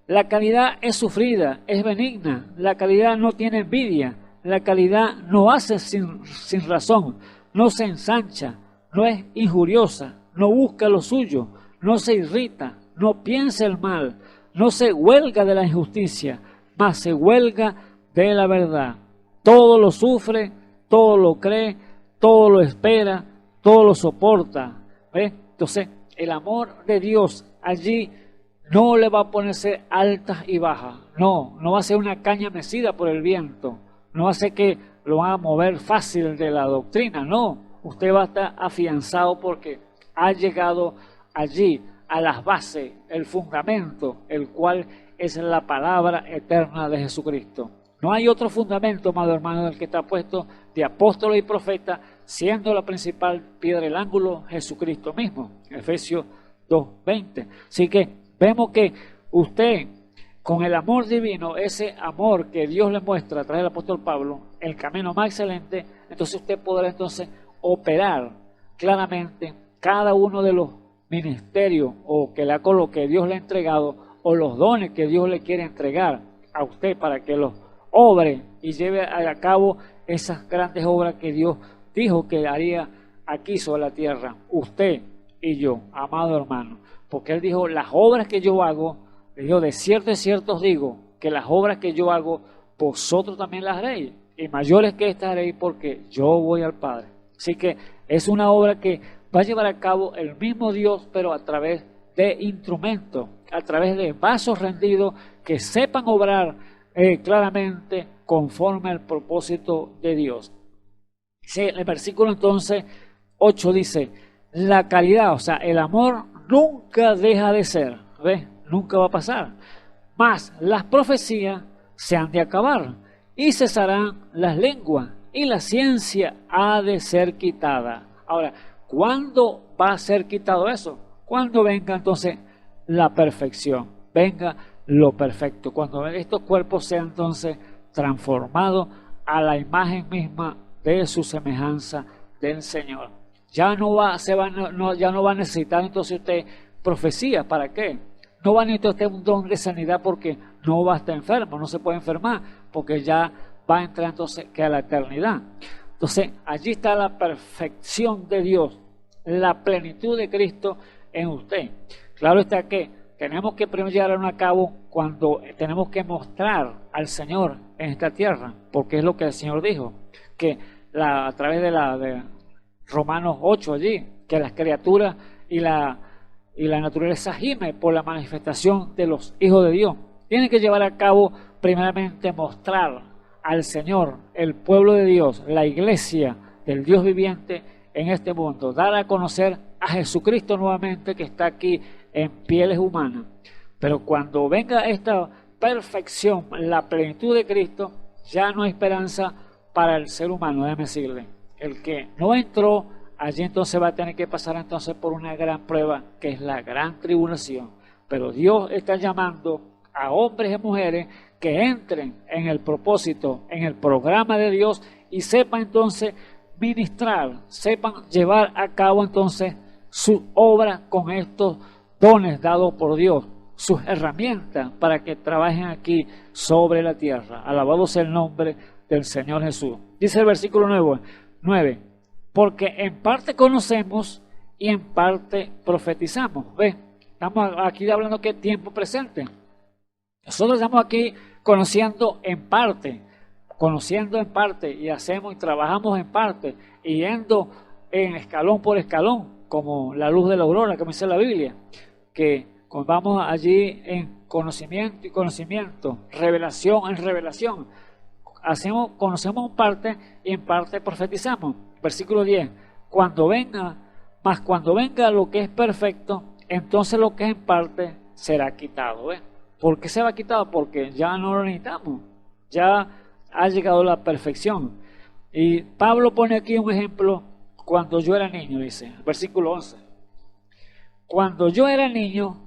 La caridad es sufrida, es benigna. La caridad no tiene envidia. La caridad no hace sin razón, no se ensancha, no es injuriosa, no busca lo suyo, no se irrita, no piensa el mal, no se huelga de la injusticia, mas se huelga de la verdad. Todo lo sufre, todo lo cree, todo lo espera, todo lo soporta. ¿Ve? Entonces, el amor de Dios allí no le va a ponerse altas y bajas. No va a ser una caña mecida por el viento. No hace que lo van a mover fácil de la doctrina. No, usted va a estar afianzado porque ha llegado allí a las bases, el fundamento, el cual es la palabra eterna de Jesucristo. No hay otro fundamento, amado hermano, del que está puesto de apóstoles y profetas, siendo la principal piedra del ángulo Jesucristo mismo. Efesios 2:20. Así que vemos que usted, con el amor divino, ese amor que Dios le muestra a través del apóstol Pablo, el camino más excelente, entonces usted podrá entonces operar claramente cada uno de los ministerios o que que Dios le ha entregado o los dones que Dios le quiere entregar a usted para que los obre y lleve a cabo esas grandes obras que Dios dijo que haría aquí sobre la tierra, usted y yo, amado hermano, porque Él dijo, las obras que yo hago, yo de cierto os digo, que las obras que yo hago, vosotros también las haréis, y mayores que estas haréis, porque yo voy al Padre. Así que es una obra que va a llevar a cabo el mismo Dios, pero a través de instrumentos, a través de vasos rendidos que sepan obrar claramente conforme al propósito de Dios. Sí, el versículo entonces 8 dice, la caridad, o sea, el amor nunca deja de ser, ¿ves? Nunca va a pasar. Mas las profecías se han de acabar y cesarán las lenguas y la ciencia ha de ser quitada. Ahora, ¿cuándo va a ser quitado eso? Cuando venga entonces la perfección, venga lo perfecto, cuando estos cuerpos sean entonces transformados a la imagen misma de su semejanza del Señor. Ya no va a necesitar entonces usted profecía. ¿Para qué? No va a necesitar usted un don de sanidad porque no va a estar enfermo, no se puede enfermar, porque ya va a entrar entonces que a la eternidad. Entonces, allí está la perfección de Dios, la plenitud de Cristo en usted. Claro está que tenemos que primero llevar a cabo cuando tenemos que mostrar al Señor en esta tierra, porque es lo que el Señor dijo, que a través de Romanos 8 allí, que las criaturas y la naturaleza gime por la manifestación de los hijos de Dios. Tienen que llevar a cabo primeramente mostrar al Señor, el pueblo de Dios, la iglesia del Dios viviente en este mundo, dar a conocer a Jesucristo nuevamente que está aquí en pieles humanas. Pero cuando venga esta perfección, la plenitud de Cristo, ya no hay esperanza para el ser humano, déjeme decirle. El que no entró, allí entonces va a tener que pasar entonces por una gran prueba, que es la gran tribulación. Pero Dios está llamando a hombres y mujeres que entren en el propósito, en el programa de Dios y sepan entonces ministrar, sepan llevar a cabo entonces su obra con estos dones dados por Dios, sus herramientas para que trabajen aquí sobre la tierra. Alabado sea el nombre del Señor Jesús. Dice el versículo 9, porque en parte conocemos y en parte profetizamos. ¿Ve? Estamos aquí hablando que tiempo presente. Nosotros estamos aquí conociendo en parte y hacemos y trabajamos en parte y yendo en escalón por escalón, como la luz de la aurora, como dice la Biblia, que vamos allí en conocimiento y conocimiento, revelación en revelación. Conocemos en parte y en parte profetizamos. Versículo 10, cuando venga lo que es perfecto, entonces lo que es en parte será quitado. ¿Ves? ¿Por qué se va quitado? Porque ya no lo necesitamos, ya ha llegado la perfección. Y Pablo pone aquí un ejemplo, cuando yo era niño, dice, versículo 11. Cuando yo era niño,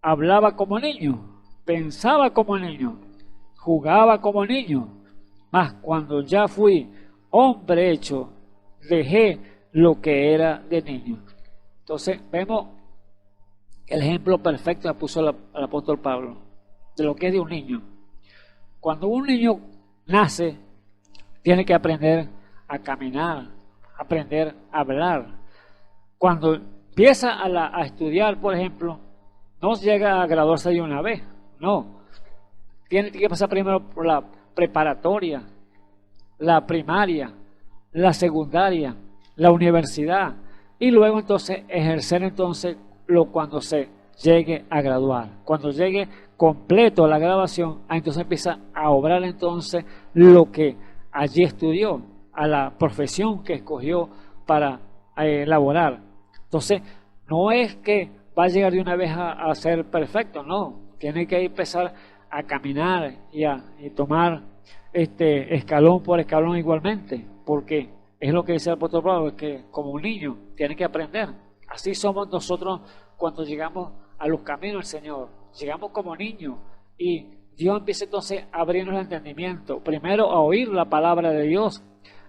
hablaba como niño, pensaba como niño, jugaba como niño, mas cuando ya fui hombre hecho, dejé lo que era de niño. Entonces vemos el ejemplo perfecto que puso el apóstol Pablo. de lo que es de un niño. Cuando un niño nace, tiene que aprender a caminar, aprender a hablar. Cuando empieza a estudiar, por ejemplo, no llega a graduarse de una vez, no. Tiene que pasar primero por la preparatoria, la primaria, la secundaria, la universidad, y luego entonces ejercer entonces cuando se llegue a graduar. Cuando llegue completo a la graduación, entonces empieza a obrar entonces lo que allí estudió, a la profesión que escogió para elaborar. Entonces, no es que va a llegar de una vez a ser perfecto, no. Tiene que empezar a caminar y tomar escalón por escalón igualmente, porque es lo que dice el apóstol Pablo, que como un niño tiene que aprender. Así somos nosotros cuando llegamos a los caminos del Señor. Llegamos como niños y Dios empieza entonces a abrirnos el entendimiento. Primero a oír la palabra de Dios,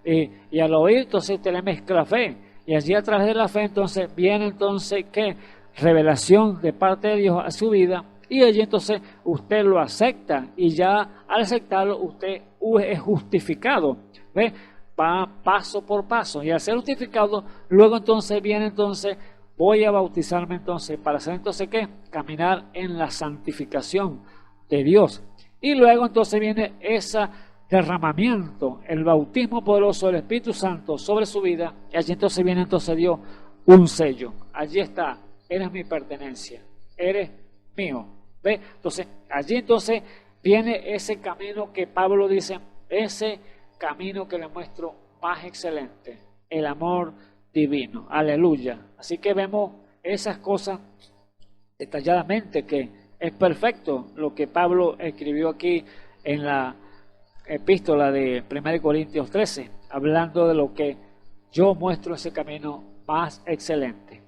y al oír entonces usted le mezcla fe, y allí a través de la fe entonces viene entonces ¿qué? Revelación de parte de Dios a su vida, y allí entonces usted lo acepta, y ya al aceptarlo usted es justificado. ¿Ve? Va paso por paso, y al ser justificado luego entonces viene entonces voy a bautizarme entonces para hacer entonces ¿qué? Caminar en la santificación de Dios, y luego entonces viene ese derramamiento, el bautismo poderoso del Espíritu Santo sobre su vida, y allí entonces viene entonces Dios un sello. Allí está, eres mi pertenencia, eres mío. ¿Ve? Entonces allí entonces viene ese camino que Pablo dice, ese camino que le muestro más excelente, el amor divino. Aleluya. Así que vemos esas cosas detalladamente, que es perfecto lo que Pablo escribió aquí en la epístola de 1 Corintios 13, hablando de lo que yo muestro, ese camino más excelente.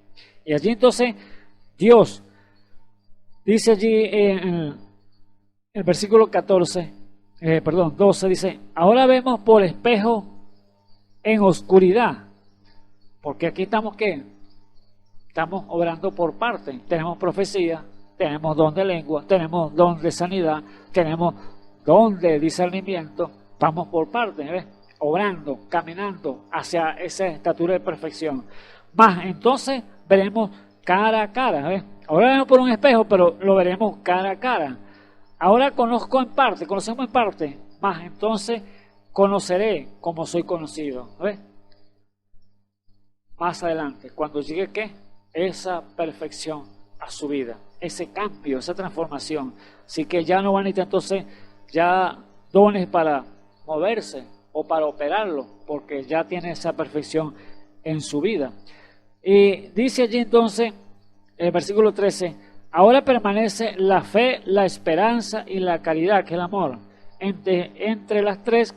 Y allí entonces Dios dice allí en el versículo 12 dice, ahora vemos por espejo en oscuridad, porque aquí estamos ¿qué? Estamos obrando por partes. Tenemos profecía, tenemos don de lengua, tenemos don de sanidad, tenemos don de discernimiento. Vamos por partes, ¿ves? Obrando, caminando hacia esa estatura de perfección. Más entonces veremos cara a cara, ¿ves? Ahora vemos por un espejo, pero lo veremos cara a cara. Ahora conocemos en parte, más entonces conoceré como soy conocido. ¿Ves? Más adelante, cuando llegue ¿qué? Esa perfección a su vida, ese cambio, esa transformación. Así que ya no van a necesitar entonces ya dones para moverse o para operarlo, porque ya tiene esa perfección en su vida. Y dice allí entonces, el versículo 13, ahora permanece la fe, la esperanza y la caridad, que es el amor. Entre las tres,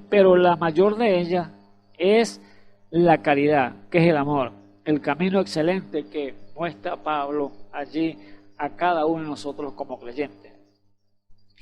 pero la mayor de ellas es la caridad, que es el amor. El camino excelente que muestra Pablo allí a cada uno de nosotros como creyentes.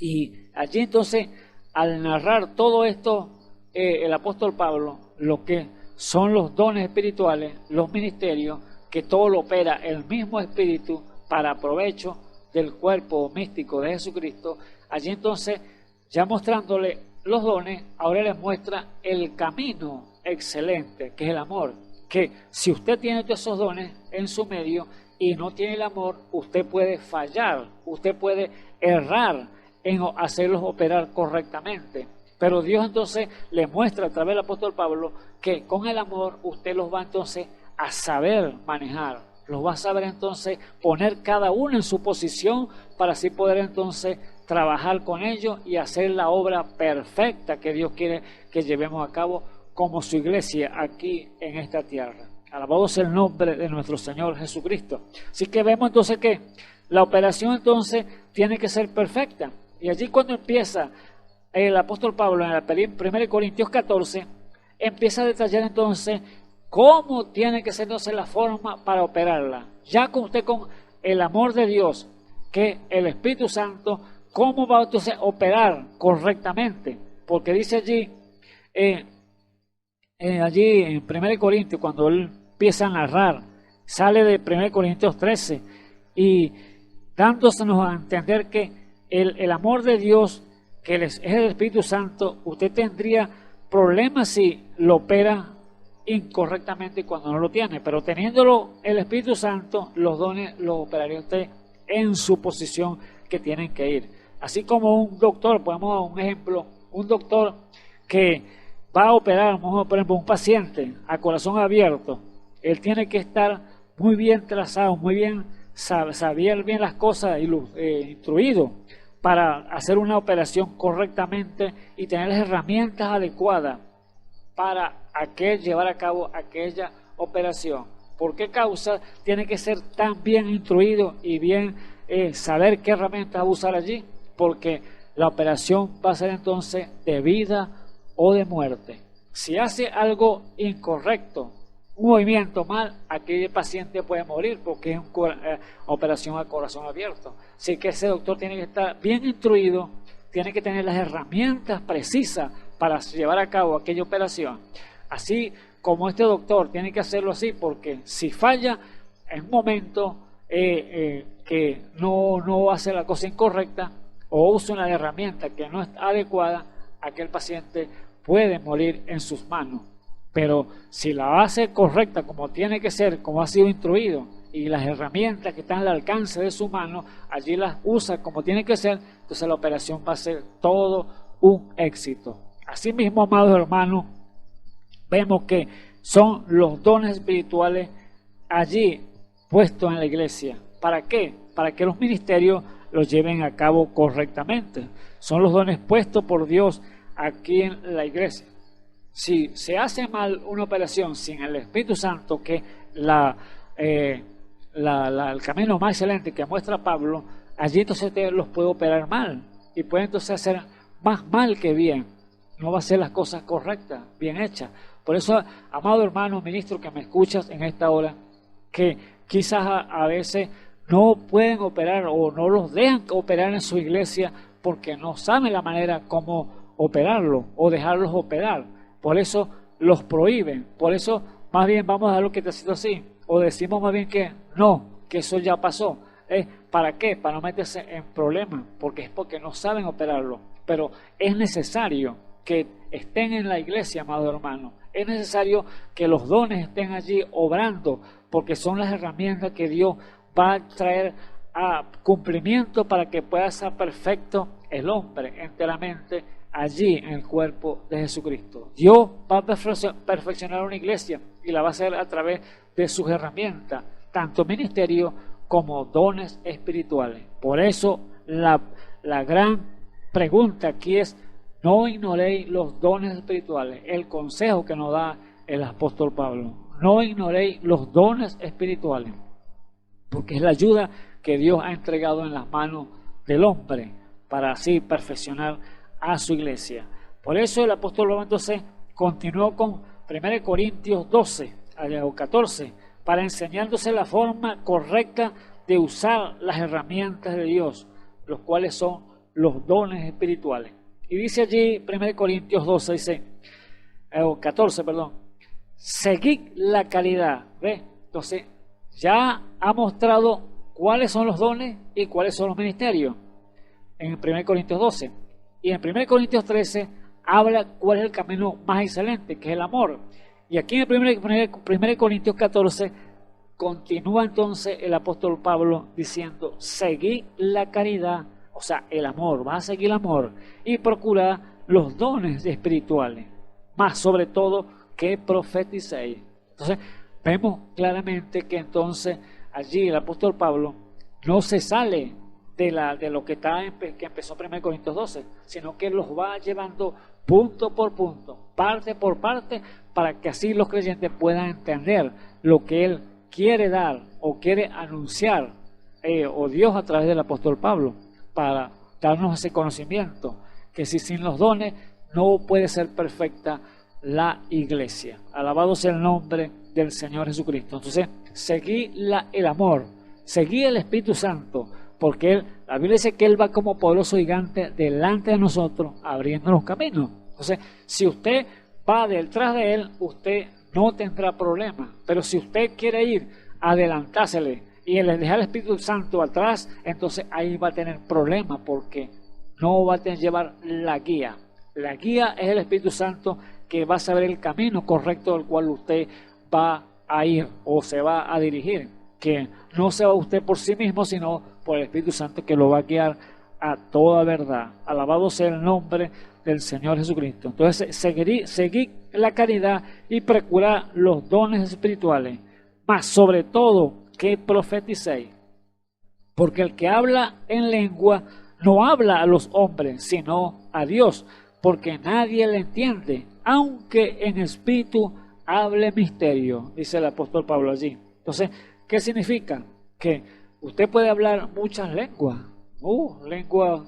Y allí entonces, al narrar todo esto, el apóstol Pablo, lo que son los dones espirituales, los ministerios, que todo lo opera el mismo Espíritu para provecho del cuerpo místico de Jesucristo. Allí entonces, ya mostrándole los dones, ahora les muestra el camino excelente, que es el amor. Que si usted tiene todos esos dones en su medio y no tiene el amor, usted puede fallar, usted puede errar en hacerlos operar correctamente. Pero Dios entonces le muestra a través del apóstol Pablo que con el amor usted los va entonces a saber manejar, los va a saber entonces poner cada uno en su posición para así poder entonces trabajar con ellos y hacer la obra perfecta que Dios quiere que llevemos a cabo como su iglesia aquí en esta tierra. Alabado sea el nombre de nuestro Señor Jesucristo. Así que vemos entonces que la operación entonces tiene que ser perfecta. Y allí cuando empieza el apóstol Pablo en la 1 Corintios 14, empieza a detallar entonces cómo tiene que ser entonces la forma para operarla. Ya con usted con el amor de Dios, que el Espíritu Santo, cómo va entonces a operar correctamente. Porque dice allí, allí en 1 Corintios, cuando él empieza a narrar, sale de 1 Corintios 13 y dándosenos a entender que el amor de Dios, que es el Espíritu Santo, usted tendría problemas si lo opera incorrectamente cuando no lo tiene, pero teniéndolo el Espíritu Santo, los dones los operaría usted en su posición que tienen que ir. Así como un doctor, podemos dar un ejemplo, un doctor que va a operar, por ejemplo, un paciente a corazón abierto, él tiene que estar muy bien trazado, muy bien, saber bien las cosas y instruido para hacer una operación correctamente y tener las herramientas adecuadas para llevar a cabo aquella operación. ¿Por qué causa? Tiene que ser tan bien instruido y bien saber qué herramientas usar allí, porque la operación va a ser entonces de vida o de muerte. Si hace algo incorrecto, un movimiento mal, aquel paciente puede morir porque es una operación a corazón abierto. Así que ese doctor tiene que estar bien instruido, tiene que tener las herramientas precisas para llevar a cabo aquella operación. Así como este doctor tiene que hacerlo así, porque si falla en un momento que no hace la cosa incorrecta o usa una herramienta que no es adecuada, aquel paciente puede morir en sus manos. Pero si la hace correcta como tiene que ser, como ha sido instruido, y las herramientas que están al alcance de su mano, allí las usa como tiene que ser, entonces la operación va a ser todo un éxito. Asimismo, amados hermanos, vemos que son los dones espirituales allí puestos en la iglesia. ¿Para qué? Para que los ministerios los lleven a cabo correctamente. Son los dones puestos por Dios aquí en la iglesia. Si se hace mal una operación sin el Espíritu Santo, que el camino más excelente que muestra Pablo, allí entonces usted los puede operar mal y puede entonces hacer más mal que bien. No va a hacer las cosas correctas, bien hechas. Por eso, amado hermano, ministro que me escuchas en esta hora, que quizás a veces no pueden operar o no los dejan operar en su iglesia porque no saben la manera como operarlo o dejarlos operar. Por eso los prohíben. Por eso más bien vamos a dejarlo que te sido así. O decimos más bien que no, que eso ya pasó. ¿Para qué? Para no meterse en problemas, porque es porque no saben operarlo. Pero es necesario que estén en la iglesia, amado hermano. Es necesario que los dones estén allí obrando, porque son las herramientas que Dios va a traer a cumplimiento para que pueda ser perfecto el hombre enteramente allí en el cuerpo de Jesucristo. Dios va a perfeccionar una iglesia y la va a hacer a través de sus herramientas, tanto ministerio como dones espirituales. Por eso la gran pregunta aquí es: no ignoréis los dones espirituales. El consejo que nos da el apóstol Pablo: no ignoréis los dones espirituales, porque es la ayuda que Dios ha entregado en las manos del hombre para así perfeccionar a su iglesia. Por eso el apóstol Pablo entonces continuó con 1 Corintios 12 al 14 para enseñándose la forma correcta de usar las herramientas de Dios, los cuales son los dones espirituales. Y dice allí 1 Corintios 12, dice, 14, seguid la caridad. ¿Ve? Entonces ya ha mostrado cuáles son los dones y cuáles son los ministerios en 1 Corintios 12. Y en 1 Corintios 13 habla cuál es el camino más excelente, que es el amor. Y aquí en 1 Corintios 14 continúa entonces el apóstol Pablo diciendo: seguid la caridad, o sea, el amor, vas a seguir el amor y procurar los dones espirituales, más sobre todo que profeticéis. Entonces vemos claramente que entonces allí el apóstol Pablo no se sale de lo que empezó 1 Corintios 12, sino que los va llevando punto por punto, parte por parte, para que así los creyentes puedan entender lo que él quiere dar o quiere anunciar, o Dios a través del apóstol Pablo, para darnos ese conocimiento, que si sin los dones no puede ser perfecta la iglesia. Alabado sea el nombre del Señor Jesucristo. Entonces, seguí el amor, seguí el Espíritu Santo, porque la Biblia dice que Él va como poderoso gigante delante de nosotros, abriendo los caminos. Entonces, si usted va detrás de Él, usted no tendrá problema. Pero si usted quiere ir, adelantársele y le deja el Espíritu Santo atrás, entonces ahí va a tener problemas porque no va a tener que llevar la guía. La guía es el Espíritu Santo que va a saber el camino correcto al cual usted va a ir o se va a dirigir. Que no se va usted por sí mismo, sino por el Espíritu Santo que lo va a guiar a toda verdad. Alabado sea el nombre del Señor Jesucristo. Entonces, seguid la caridad y procurar los dones espirituales, mas sobre todo que profeticéis. Porque el que habla en lengua no habla a los hombres, sino a Dios, porque nadie le entiende, aunque en espíritu hable misterio, dice el apóstol Pablo allí. Entonces, ¿qué significa? Que usted puede hablar muchas lenguas, lenguas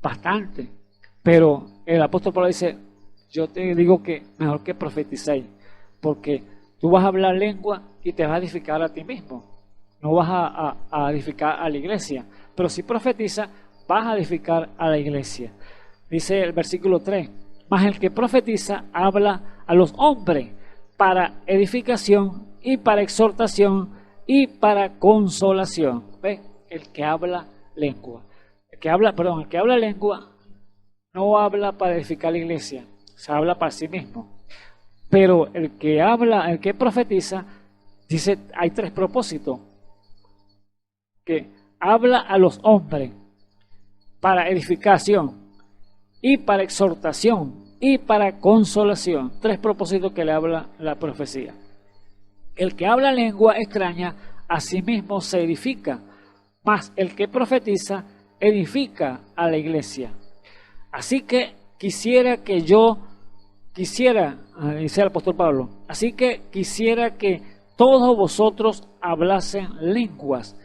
bastante, pero el apóstol Pablo dice, yo te digo que mejor que profeticéis, porque tú vas a hablar lengua y te vas a edificar a ti mismo, no vas a edificar a la iglesia, pero si profetiza, vas a edificar a la iglesia. Dice el versículo 3, mas el que profetiza habla a los hombres para edificación y para exhortación y para consolación. ¿Ve? El que habla lengua. El que habla lengua no habla para edificar la iglesia, se habla para sí mismo. Pero el que profetiza, dice, hay tres propósitos. Que habla a los hombres para edificación y para exhortación y para consolación. Tres propósitos que le habla la profecía. El que habla lengua extraña a sí mismo se edifica, mas el que profetiza edifica a la iglesia. Así que dice el apóstol Pablo, así que quisiera que todos vosotros hablasen lenguas,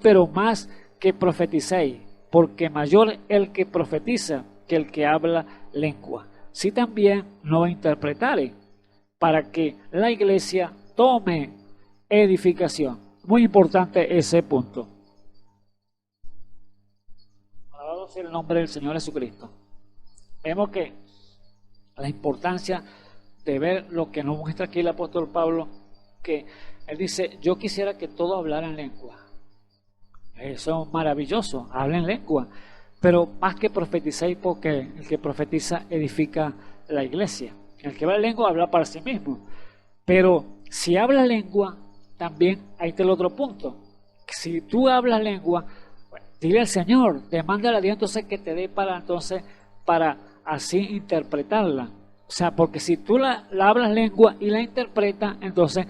pero más que profeticéis, porque mayor el que profetiza que el que habla lengua. Si también no interpretare, para que la iglesia tome edificación. Muy importante ese punto. Alabado sea el nombre del Señor Jesucristo. Vemos que la importancia de ver lo que nos muestra aquí el apóstol Pablo, que él dice, yo quisiera que todos hablaran lengua. Eso es maravilloso, hablen lengua. Pero más que profeticéis, porque el que profetiza edifica la iglesia. El que habla lengua habla para sí mismo. Pero si habla lengua, también ahí está el otro punto. Si tú hablas lengua, bueno, dile al Señor, demándale a Dios entonces que te dé para así interpretarla. O sea, porque si tú la hablas lengua y la interpretas, entonces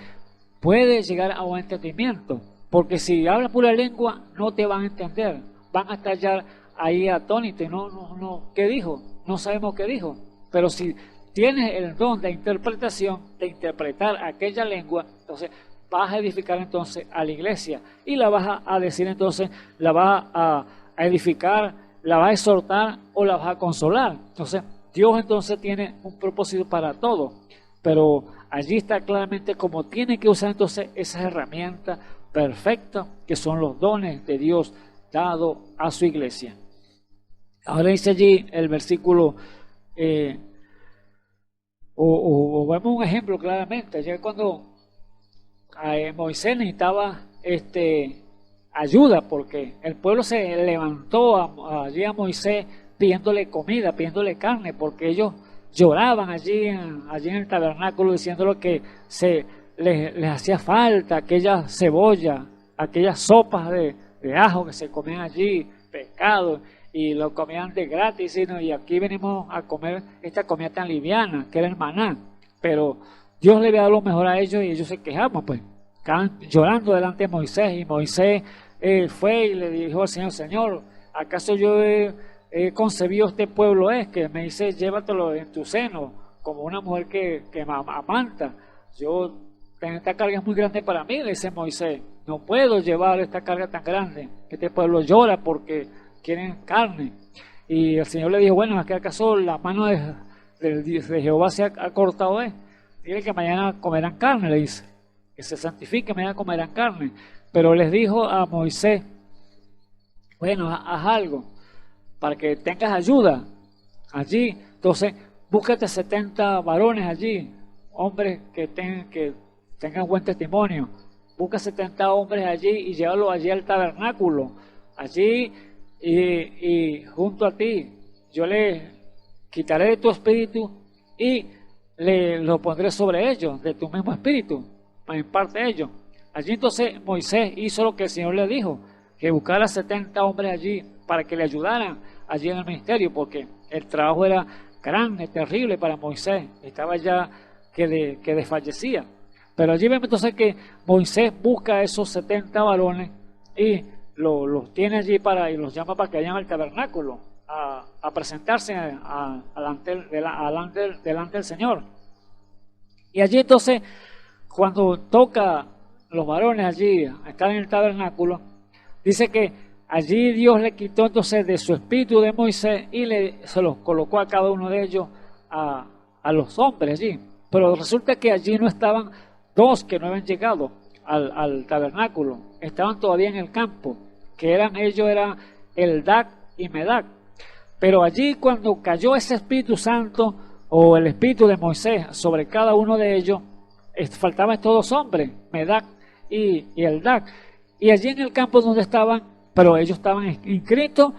puede llegar a un entendimiento. Porque si hablas pura lengua, no te van a entender. Van a estar ya ahí atónitos. No, ¿qué dijo? No sabemos qué dijo. Pero si tienes el don de interpretación, de interpretar aquella lengua, entonces vas a edificar entonces a la iglesia. Y la vas a decir entonces, la vas a edificar, la vas a exhortar o la vas a consolar. Entonces, Dios entonces tiene un propósito para todo. Pero allí está claramente cómo tiene que usar entonces esas herramientas perfectas que son los dones de Dios dado a su iglesia. Ahora dice allí el versículo, vemos un ejemplo claramente. Ya cuando Moisés necesitaba ayuda, porque el pueblo se levantó allí a Moisés pidiéndole comida, pidiéndole carne, porque ellos lloraban allí en el tabernáculo diciéndole que les hacía falta aquella cebolla, aquellas sopas de ajo que se comían allí, pescado, y lo comían de gratis, y aquí venimos a comer esta comida tan liviana, que era el maná. Pero Dios le había dado lo mejor a ellos y ellos se quejaban, pues, estaban llorando delante de Moisés, y Moisés fue y le dijo al Señor, Señor, ¿acaso yo he concebido este pueblo? Que me dice, llévatelo en tu seno, como una mujer que amanta. Esta carga es muy grande para mí, le dice Moisés, no puedo llevar esta carga tan grande. Este pueblo llora porque quieren carne. Y el Señor le dijo, bueno, ¿es que acaso la mano de Jehová se ha cortado? Dile que mañana comerán carne, le dice, que se santifique, mañana comerán carne. Pero les dijo a Moisés, bueno, haz algo para que tengas ayuda allí. Entonces, búscate 70 varones allí, hombres que tengan buen testimonio, busca 70 hombres allí y llévalos allí al tabernáculo, allí y junto a ti. Yo le quitaré de tu espíritu y lo pondré sobre ellos, de tu mismo espíritu, en parte de ellos. Allí entonces Moisés hizo lo que el Señor le dijo, que buscara 70 hombres allí para que le ayudaran allí en el ministerio, porque el trabajo era grande, terrible para Moisés, estaba ya que desfallecía. Pero allí vemos entonces que Moisés busca a esos 70 varones y los tiene allí y los llama para que vayan al tabernáculo a presentarse delante del Señor. Y allí entonces, cuando toca los varones allí, están en el tabernáculo, dice que allí Dios le quitó entonces de su espíritu de Moisés y se los colocó a cada uno de ellos a los hombres allí. Pero resulta que allí no estaban dos que no habían llegado al tabernáculo, estaban todavía en el campo, que eran Eldac y Medac. Pero allí cuando cayó ese Espíritu Santo o el Espíritu de Moisés sobre cada uno de ellos, faltaban estos dos hombres, Medac y Eldac. Y allí en el campo donde estaban, pero ellos estaban inscritos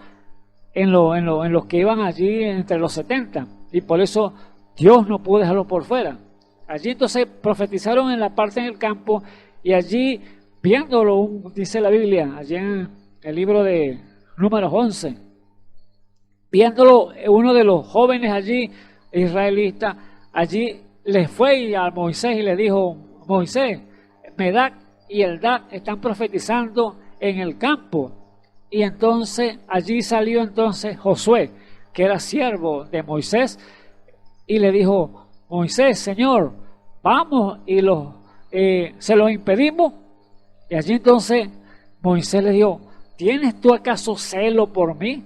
en los que iban allí entre los 70. Y por eso Dios no pudo dejarlos por fuera. Allí entonces profetizaron en la parte del campo y allí viéndolo, dice la Biblia, allí en el libro de Números 11, viéndolo uno de los jóvenes allí, israelitas, allí les fue a Moisés y le dijo: Moisés, Medac y Eldac están profetizando en el campo. Y entonces allí salió entonces Josué, que era siervo de Moisés, y le dijo: Moisés, Señor, vamos y se los impedimos. Y allí entonces Moisés le dijo: ¿tienes tú acaso celo por mí?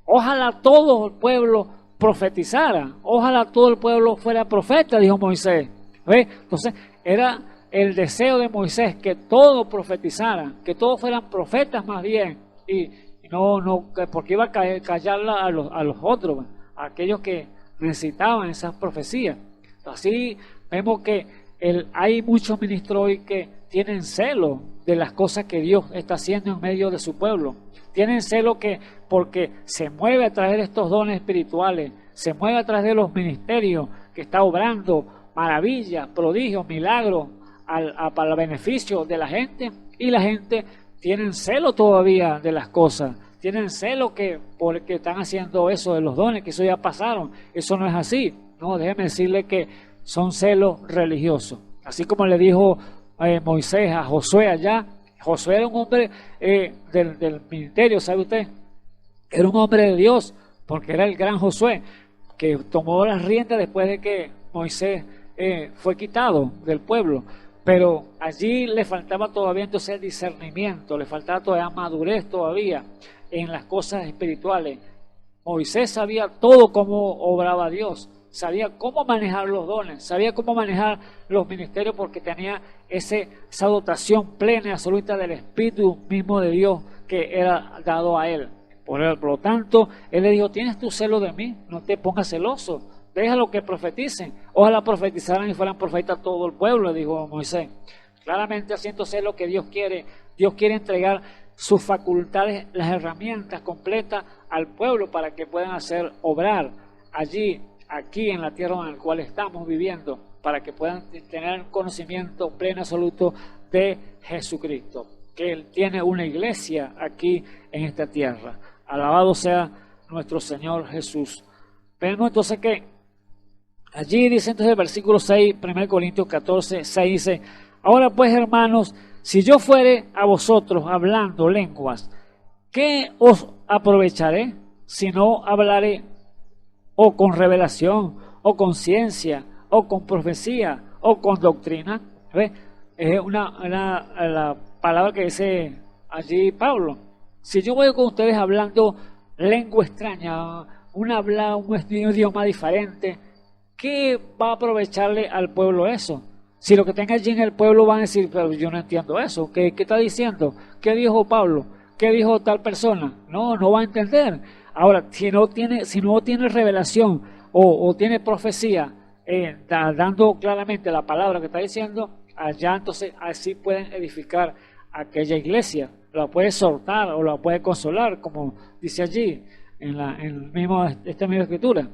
Ojalá todo el pueblo profetizara, ojalá todo el pueblo fuera profeta, dijo Moisés. ¿Ve? Entonces era el deseo de Moisés que todos profetizaran, que todos fueran profetas más bien, y no porque iba a callar a los otros, a aquellos que necesitaban esas profecías. Así vemos que hay muchos ministros hoy que tienen celo de las cosas que Dios está haciendo en medio de su pueblo. Tienen celo porque se mueve a través de estos dones espirituales, se mueve a través de los ministerios que está obrando maravillas, prodigios, milagros para el beneficio de la gente, y la gente tiene celo todavía de las cosas, tienen celo porque están haciendo eso de los dones, que eso ya pasaron. Eso no es así. No, déjeme decirle que son celos religiosos. Así como le dijo Moisés a Josué allá. Josué era un hombre del ministerio, ¿sabe usted? Era un hombre de Dios, porque era el gran Josué, que tomó las riendas después de que Moisés fue quitado del pueblo. Pero allí le faltaba todavía entonces discernimiento, le faltaba todavía madurez todavía en las cosas espirituales. Moisés sabía todo cómo obraba Dios, sabía cómo manejar los dones, sabía cómo manejar los ministerios, porque tenía esa dotación plena y absoluta del Espíritu mismo de Dios que era dado a él. Por lo tanto, él le dijo: ¿tienes tu celo de mí? No te pongas celoso, déjalo que profeticen. Ojalá profetizaran y fueran profetas todo el pueblo, le dijo Moisés. Claramente así entonces es lo que Dios quiere. Dios quiere entregar sus facultades, las herramientas completas al pueblo para que puedan hacer obrar aquí en la tierra en la cual estamos viviendo, para que puedan tener un conocimiento pleno absoluto de Jesucristo, que Él tiene una iglesia aquí en esta tierra. Alabado sea nuestro Señor Jesús. Vemos entonces que allí dice entonces el versículo 6, 1 Corintios 14, 6 dice: ahora pues, hermanos, si yo fuere a vosotros hablando lenguas, ¿qué os aprovecharé si no hablaré o con revelación, o con ciencia, o con profecía, o con doctrina? ¿Ve? Es la palabra que dice allí Pablo. Si yo voy con ustedes hablando lengua extraña, un idioma diferente, ¿qué va a aprovecharle al pueblo eso? Si lo que tenga allí en el pueblo van a decir: pero yo no entiendo eso, ¿qué está diciendo? ¿Qué dijo Pablo? ¿Qué dijo tal persona? No va a entender. Ahora, si no tiene revelación o tiene profecía, dando claramente la palabra que está diciendo, allá entonces así pueden edificar aquella iglesia, la puede soltar o la puede consolar, como dice allí en esta misma escritura.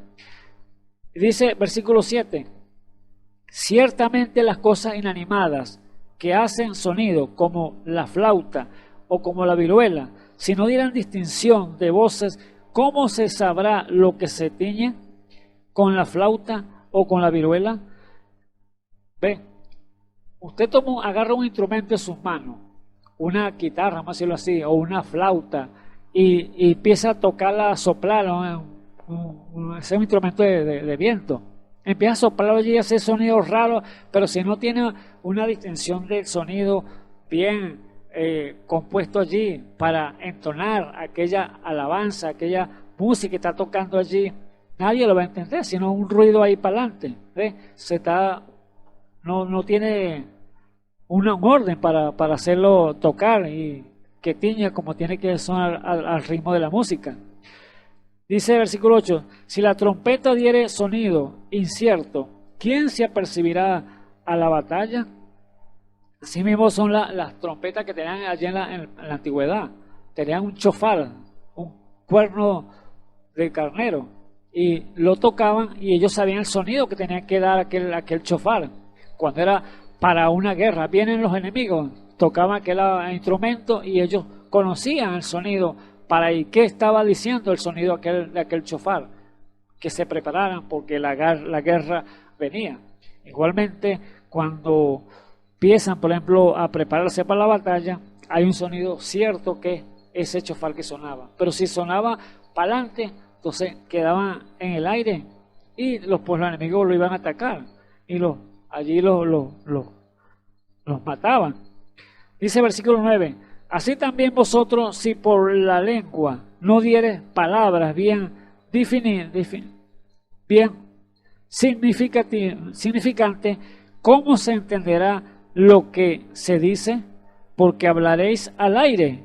Dice versículo 7, ciertamente las cosas inanimadas que hacen sonido, como la flauta o como la viruela, si no dieran distinción de voces, ¿cómo se sabrá lo que se tiñe con la flauta o con la viruela? Ve, usted agarra un instrumento en sus manos, una guitarra, vamos a decirlo así, o una flauta, y empieza a tocarla, a soplarla, ese es un instrumento de viento. Empieza a soplarlo allí y hace sonidos raros, pero si no tiene una distinción del sonido bien compuesto allí para entonar aquella alabanza, aquella música que está tocando allí, nadie lo va a entender, sino un ruido ahí para adelante. No tiene un orden para hacerlo tocar y que tiña como tiene que sonar al ritmo de la música. Dice el versículo 8, si la trompeta diere sonido incierto, ¿quién se apercibirá a la batalla? Así mismo son las trompetas que tenían allí en la antigüedad. Tenían un chofar, un cuerno de carnero, y lo tocaban y ellos sabían el sonido que tenía que dar aquel chofar. Cuando era para una guerra, vienen los enemigos, tocaban aquel instrumento y ellos conocían el sonido para y qué estaba diciendo el sonido de aquel chofar, que se prepararan porque la guerra venía. Igualmente, cuando empiezan, por ejemplo, a prepararse para la batalla, hay un sonido cierto que es ese chofar que sonaba. Pero si sonaba para adelante, entonces quedaban en el aire y los enemigos lo iban a atacar y allí los mataban. Dice versículo 9, así también vosotros, si por la lengua no dieres palabras bien significantes, ¿cómo se entenderá lo que se dice? Porque hablaréis al aire.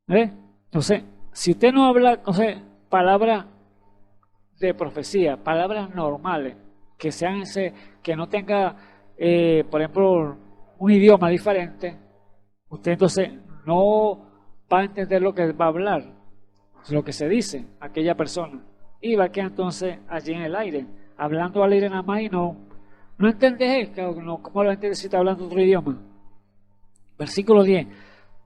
Entonces, si usted no habla, palabras de profecía, palabras normales, que sean que no tenga, por ejemplo, un idioma diferente, usted entonces no va a entender lo que va a hablar, lo que se dice aquella persona, y va a quedar entonces allí en el aire, hablando al aire nada más y no entendés, ¿cómo lo entiendes si está hablando otro idioma? Versículo 10,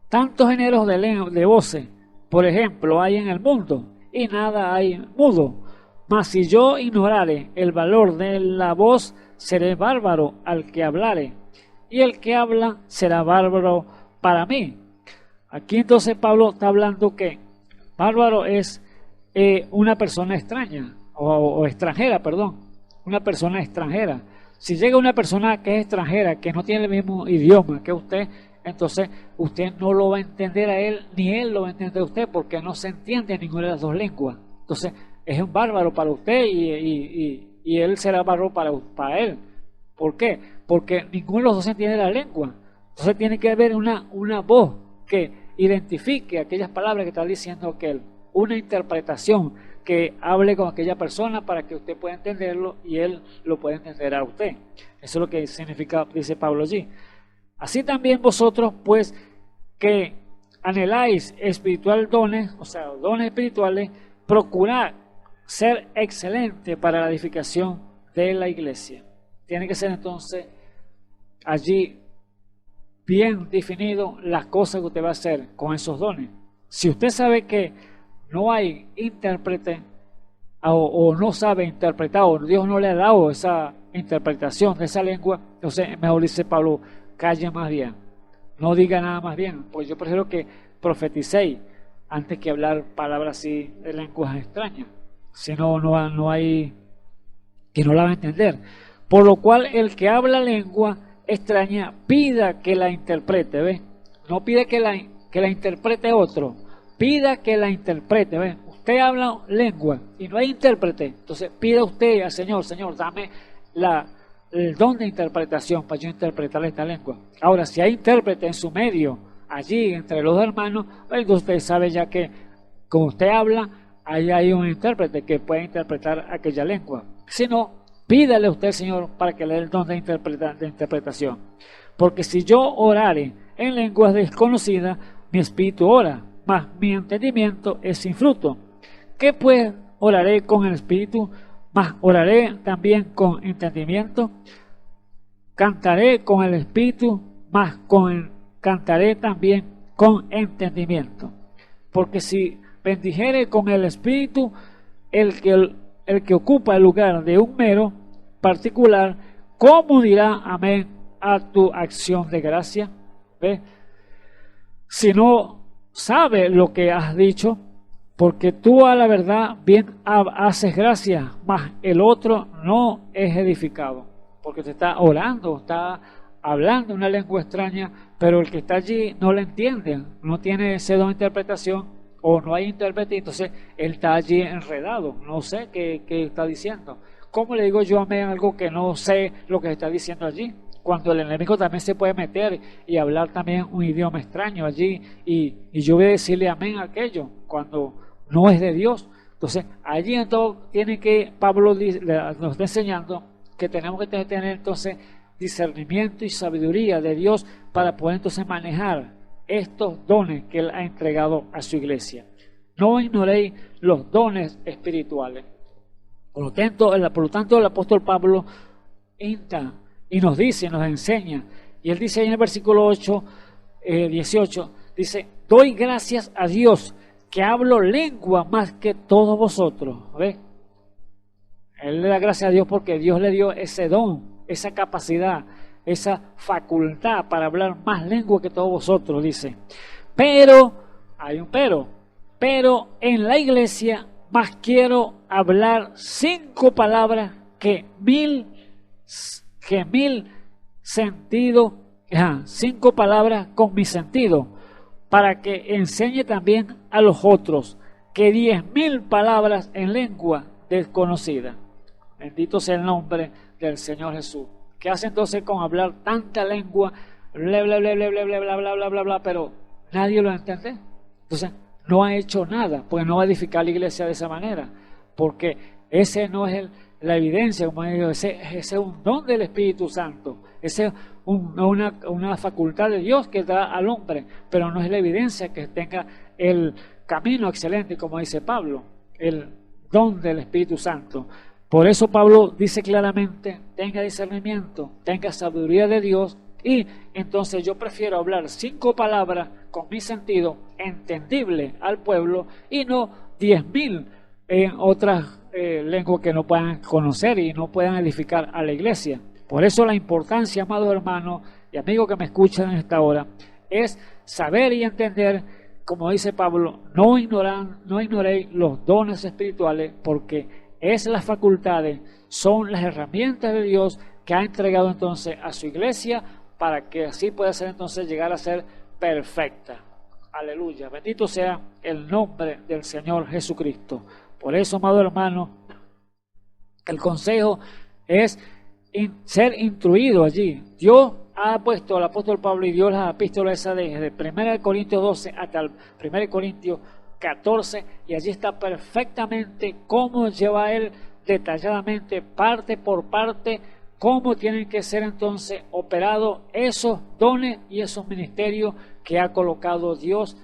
tantos géneros de voces, por ejemplo, hay en el mundo, y nada hay mudo, mas si yo ignorare el valor de la voz, seré bárbaro al que hablare, y el que habla será bárbaro para mí. Aquí entonces Pablo está hablando que bárbaro es una persona extraña, o extranjera, perdón, una persona extranjera. Si llega una persona que es extranjera, que no tiene el mismo idioma que usted, entonces usted no lo va a entender a él, ni él lo va a entender a usted, porque no se entiende en ninguna de las dos lenguas. Entonces es un bárbaro para usted y él será bárbaro para él. ¿Por qué? Porque ninguno de los dos entiende la lengua. Entonces tiene que haber una voz que identifique aquellas palabras que está diciendo aquel, una interpretación que hable con aquella persona para que usted pueda entenderlo y él lo pueda entender a usted. Eso es lo que significa, dice Pablo allí. Así también vosotros, pues, que anheláis espiritual dones, o sea, dones espirituales, procurad ser excelente para la edificación de la iglesia. Tiene que ser entonces allí bien definido las cosas que usted va a hacer con esos dones. Si usted sabe que no hay intérprete o no sabe interpretar, o Dios no le ha dado esa interpretación de esa lengua, entonces mejor dice Pablo, calle más bien, no diga nada más bien, pues yo prefiero que profeticéis antes que hablar palabras así de lenguas extrañas, si no hay, que no la va a entender. Por lo cual el que habla lengua extraña pida que la interprete, ¿ves? No pide que la interprete otro, pida que la interprete, ¿ves? Usted habla lengua y no hay intérprete, entonces pida usted al Señor, dame el don de interpretación para yo interpretar esta lengua. Ahora, si hay intérprete en su medio, allí entre los hermanos, entonces usted sabe ya que como usted habla, ahí hay un intérprete que puede interpretar aquella lengua. Si no, pídale a usted, Señor, para que le dé el don de interpretación. Porque si yo orare en lenguas desconocidas, mi espíritu ora, mas mi entendimiento es sin fruto. ¿Qué pues oraré con el espíritu? Mas oraré también con entendimiento. Cantaré con el espíritu, mas cantaré también con entendimiento. Porque si bendijere con el espíritu, el que ocupa el lugar de un mero particular, ¿cómo dirá amén a tu acción de gracia? ¿Ve? Si no sabe lo que has dicho, porque tú a la verdad bien haces gracia, mas el otro no es edificado, porque te está orando, está hablando una lengua extraña, pero el que está allí no le entiende, no tiene ese don de interpretación, o no hay intérprete, entonces él está allí enredado, no sé qué está diciendo. ¿Cómo le digo yo amén a algo que no sé lo que está diciendo allí? Cuando el enemigo también se puede meter y hablar también un idioma extraño allí, y yo voy a decirle amén a aquello, cuando no es de Dios. Entonces allí entonces tiene que, Pablo nos está enseñando que tenemos que tener entonces discernimiento y sabiduría de Dios para poder entonces manejar estos dones que Él ha entregado a su iglesia. No ignoréis los dones espirituales. Por lo tanto, el apóstol Pablo insta y nos dice, nos enseña, y él dice ahí en el versículo 18, dice: doy gracias a Dios que hablo lengua más que todos vosotros. ¿Ve? Él le da gracias a Dios porque Dios le dio ese don, esa capacidad, esa facultad para hablar más lengua que todos vosotros, dice. Pero, hay un pero en la iglesia más quiero hablar 5 palabras que mil sentidos, 5 palabras con mi sentido, para que enseñe también a los otros, que 10.000 palabras en lengua desconocida. Bendito sea el nombre del Señor Jesús. ¿Qué hace entonces con hablar tanta lengua, bla bla bla bla bla bla bla bla bla bla bla, pero nadie lo entiende? Entonces no ha hecho nada, porque no va a edificar la iglesia de esa manera, porque ese no es la evidencia, como digo, ese es un don del Espíritu Santo, ese es una facultad de Dios que da al hombre, pero no es la evidencia que tenga el camino excelente, como dice Pablo, el don del Espíritu Santo. Por eso Pablo dice claramente: tenga discernimiento, tenga sabiduría de Dios, y entonces yo prefiero hablar 5 palabras con mi sentido entendible al pueblo y no 10.000 en otras lenguas que no puedan conocer y no puedan edificar a la iglesia. Por eso la importancia, amados hermanos y amigos que me escuchan en esta hora, es saber y entender, como dice Pablo, no ignoréis los dones espirituales, porque es las facultades, son las herramientas de Dios que ha entregado entonces a su iglesia para que así pueda ser entonces llegar a ser perfecta. Aleluya, bendito sea el nombre del Señor Jesucristo. Por eso, amado hermano, el consejo es ser instruido allí. Dios ha puesto al apóstol Pablo y dio las epístolas esa desde 1 Corintios 12 hasta el 1 Corintios 14, y allí está perfectamente cómo lleva él detalladamente, parte por parte, cómo tienen que ser entonces operados esos dones y esos ministerios que ha colocado Dios,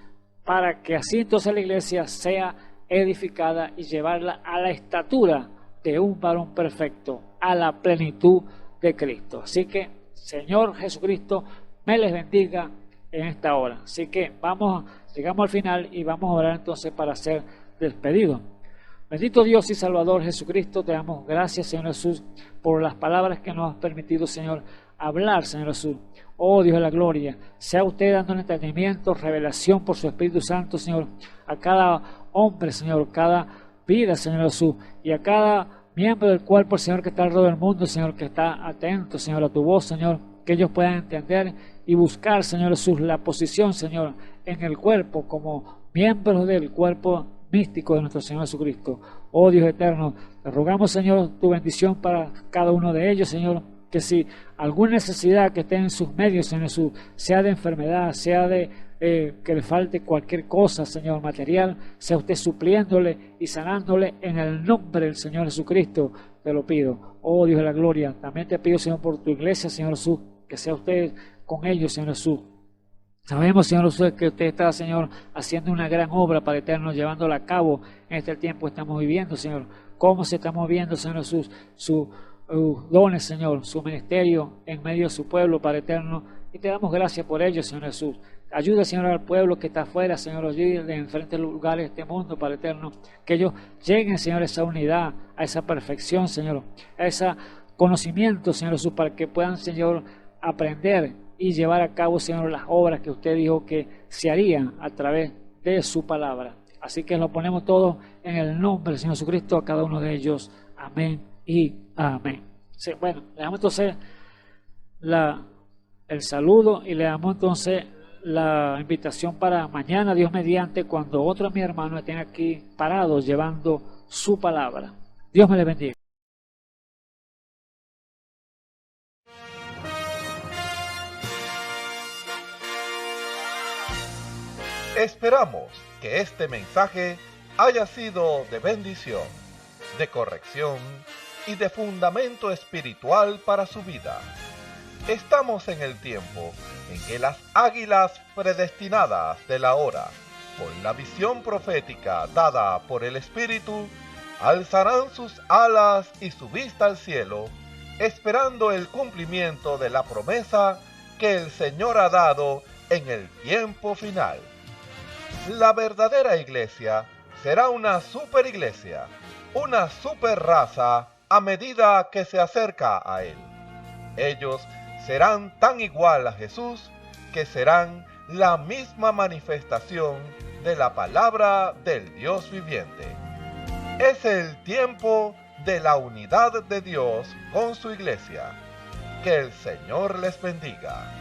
para que así entonces la iglesia sea edificada y llevarla a la estatura de un varón perfecto, a la plenitud de Cristo. Así que, Señor Jesucristo, me les bendiga en esta hora. Así que llegamos al final y vamos a orar entonces para ser despedidos. Bendito Dios y Salvador Jesucristo, te damos gracias, Señor Jesús, por las palabras que nos has permitido, Señor, hablar, Señor Jesús. Oh Dios de la gloria, sea usted dando entendimiento, revelación por su Espíritu Santo, Señor, a cada hombre, Señor, cada vida, Señor Jesús, y a cada miembro del cuerpo, Señor, que está alrededor del mundo, Señor, que está atento, Señor, a tu voz, Señor, que ellos puedan entender y buscar, Señor Jesús, la posición, Señor, en el cuerpo como miembros del cuerpo místico de nuestro Señor Jesucristo. Oh Dios eterno, te rogamos, Señor, tu bendición para cada uno de ellos, Señor, que si alguna necesidad que esté en sus medios, Señor Jesús, sea de enfermedad, sea de que le falte cualquier cosa, Señor, material, sea usted supliéndole y sanándole en el nombre del Señor Jesucristo, te lo pido. Oh Dios de la gloria, también te pido, Señor, por tu iglesia, Señor Jesús, que sea usted con ellos, Señor Jesús. Sabemos, Señor Jesús, que usted está, Señor, haciendo una gran obra, Padre eterno, llevándola a cabo en este tiempo que estamos viviendo, Señor. Cómo se está moviendo, Señor Jesús, sus dones, Señor, su ministerio en medio de su pueblo, Padre eterno. Y te damos gracias por ello, Señor Jesús. Ayuda, Señor, al pueblo que está afuera, Señor, allí en diferentes lugares de este mundo, Padre eterno. Que ellos lleguen, Señor, a esa unidad, a esa perfección, Señor, a ese conocimiento, Señor Jesús, para que puedan, Señor, aprender y llevar a cabo, Señor, las obras que usted dijo que se harían a través de su palabra. Así que lo ponemos todo en el nombre del Señor Jesucristo a cada uno de ellos. Amén y amén. Sí, bueno, le damos entonces el saludo y le damos entonces la invitación para mañana, Dios mediante, cuando otro de mis hermanos estén aquí parados llevando su palabra. Dios me le bendiga.
Esperamos que este mensaje haya sido de bendición, de corrección y de fundamento espiritual para su vida. Estamos en el tiempo en que las águilas predestinadas de la hora, con la visión profética dada por el Espíritu, alzarán sus alas y su vista al cielo, esperando el cumplimiento de la promesa que el Señor ha dado en el tiempo final. La verdadera iglesia será una superiglesia, una superraza a medida que se acerca a Él. Ellos serán tan igual a Jesús que serán la misma manifestación de la palabra del Dios viviente. Es el tiempo de la unidad de Dios con su iglesia. Que el Señor les bendiga.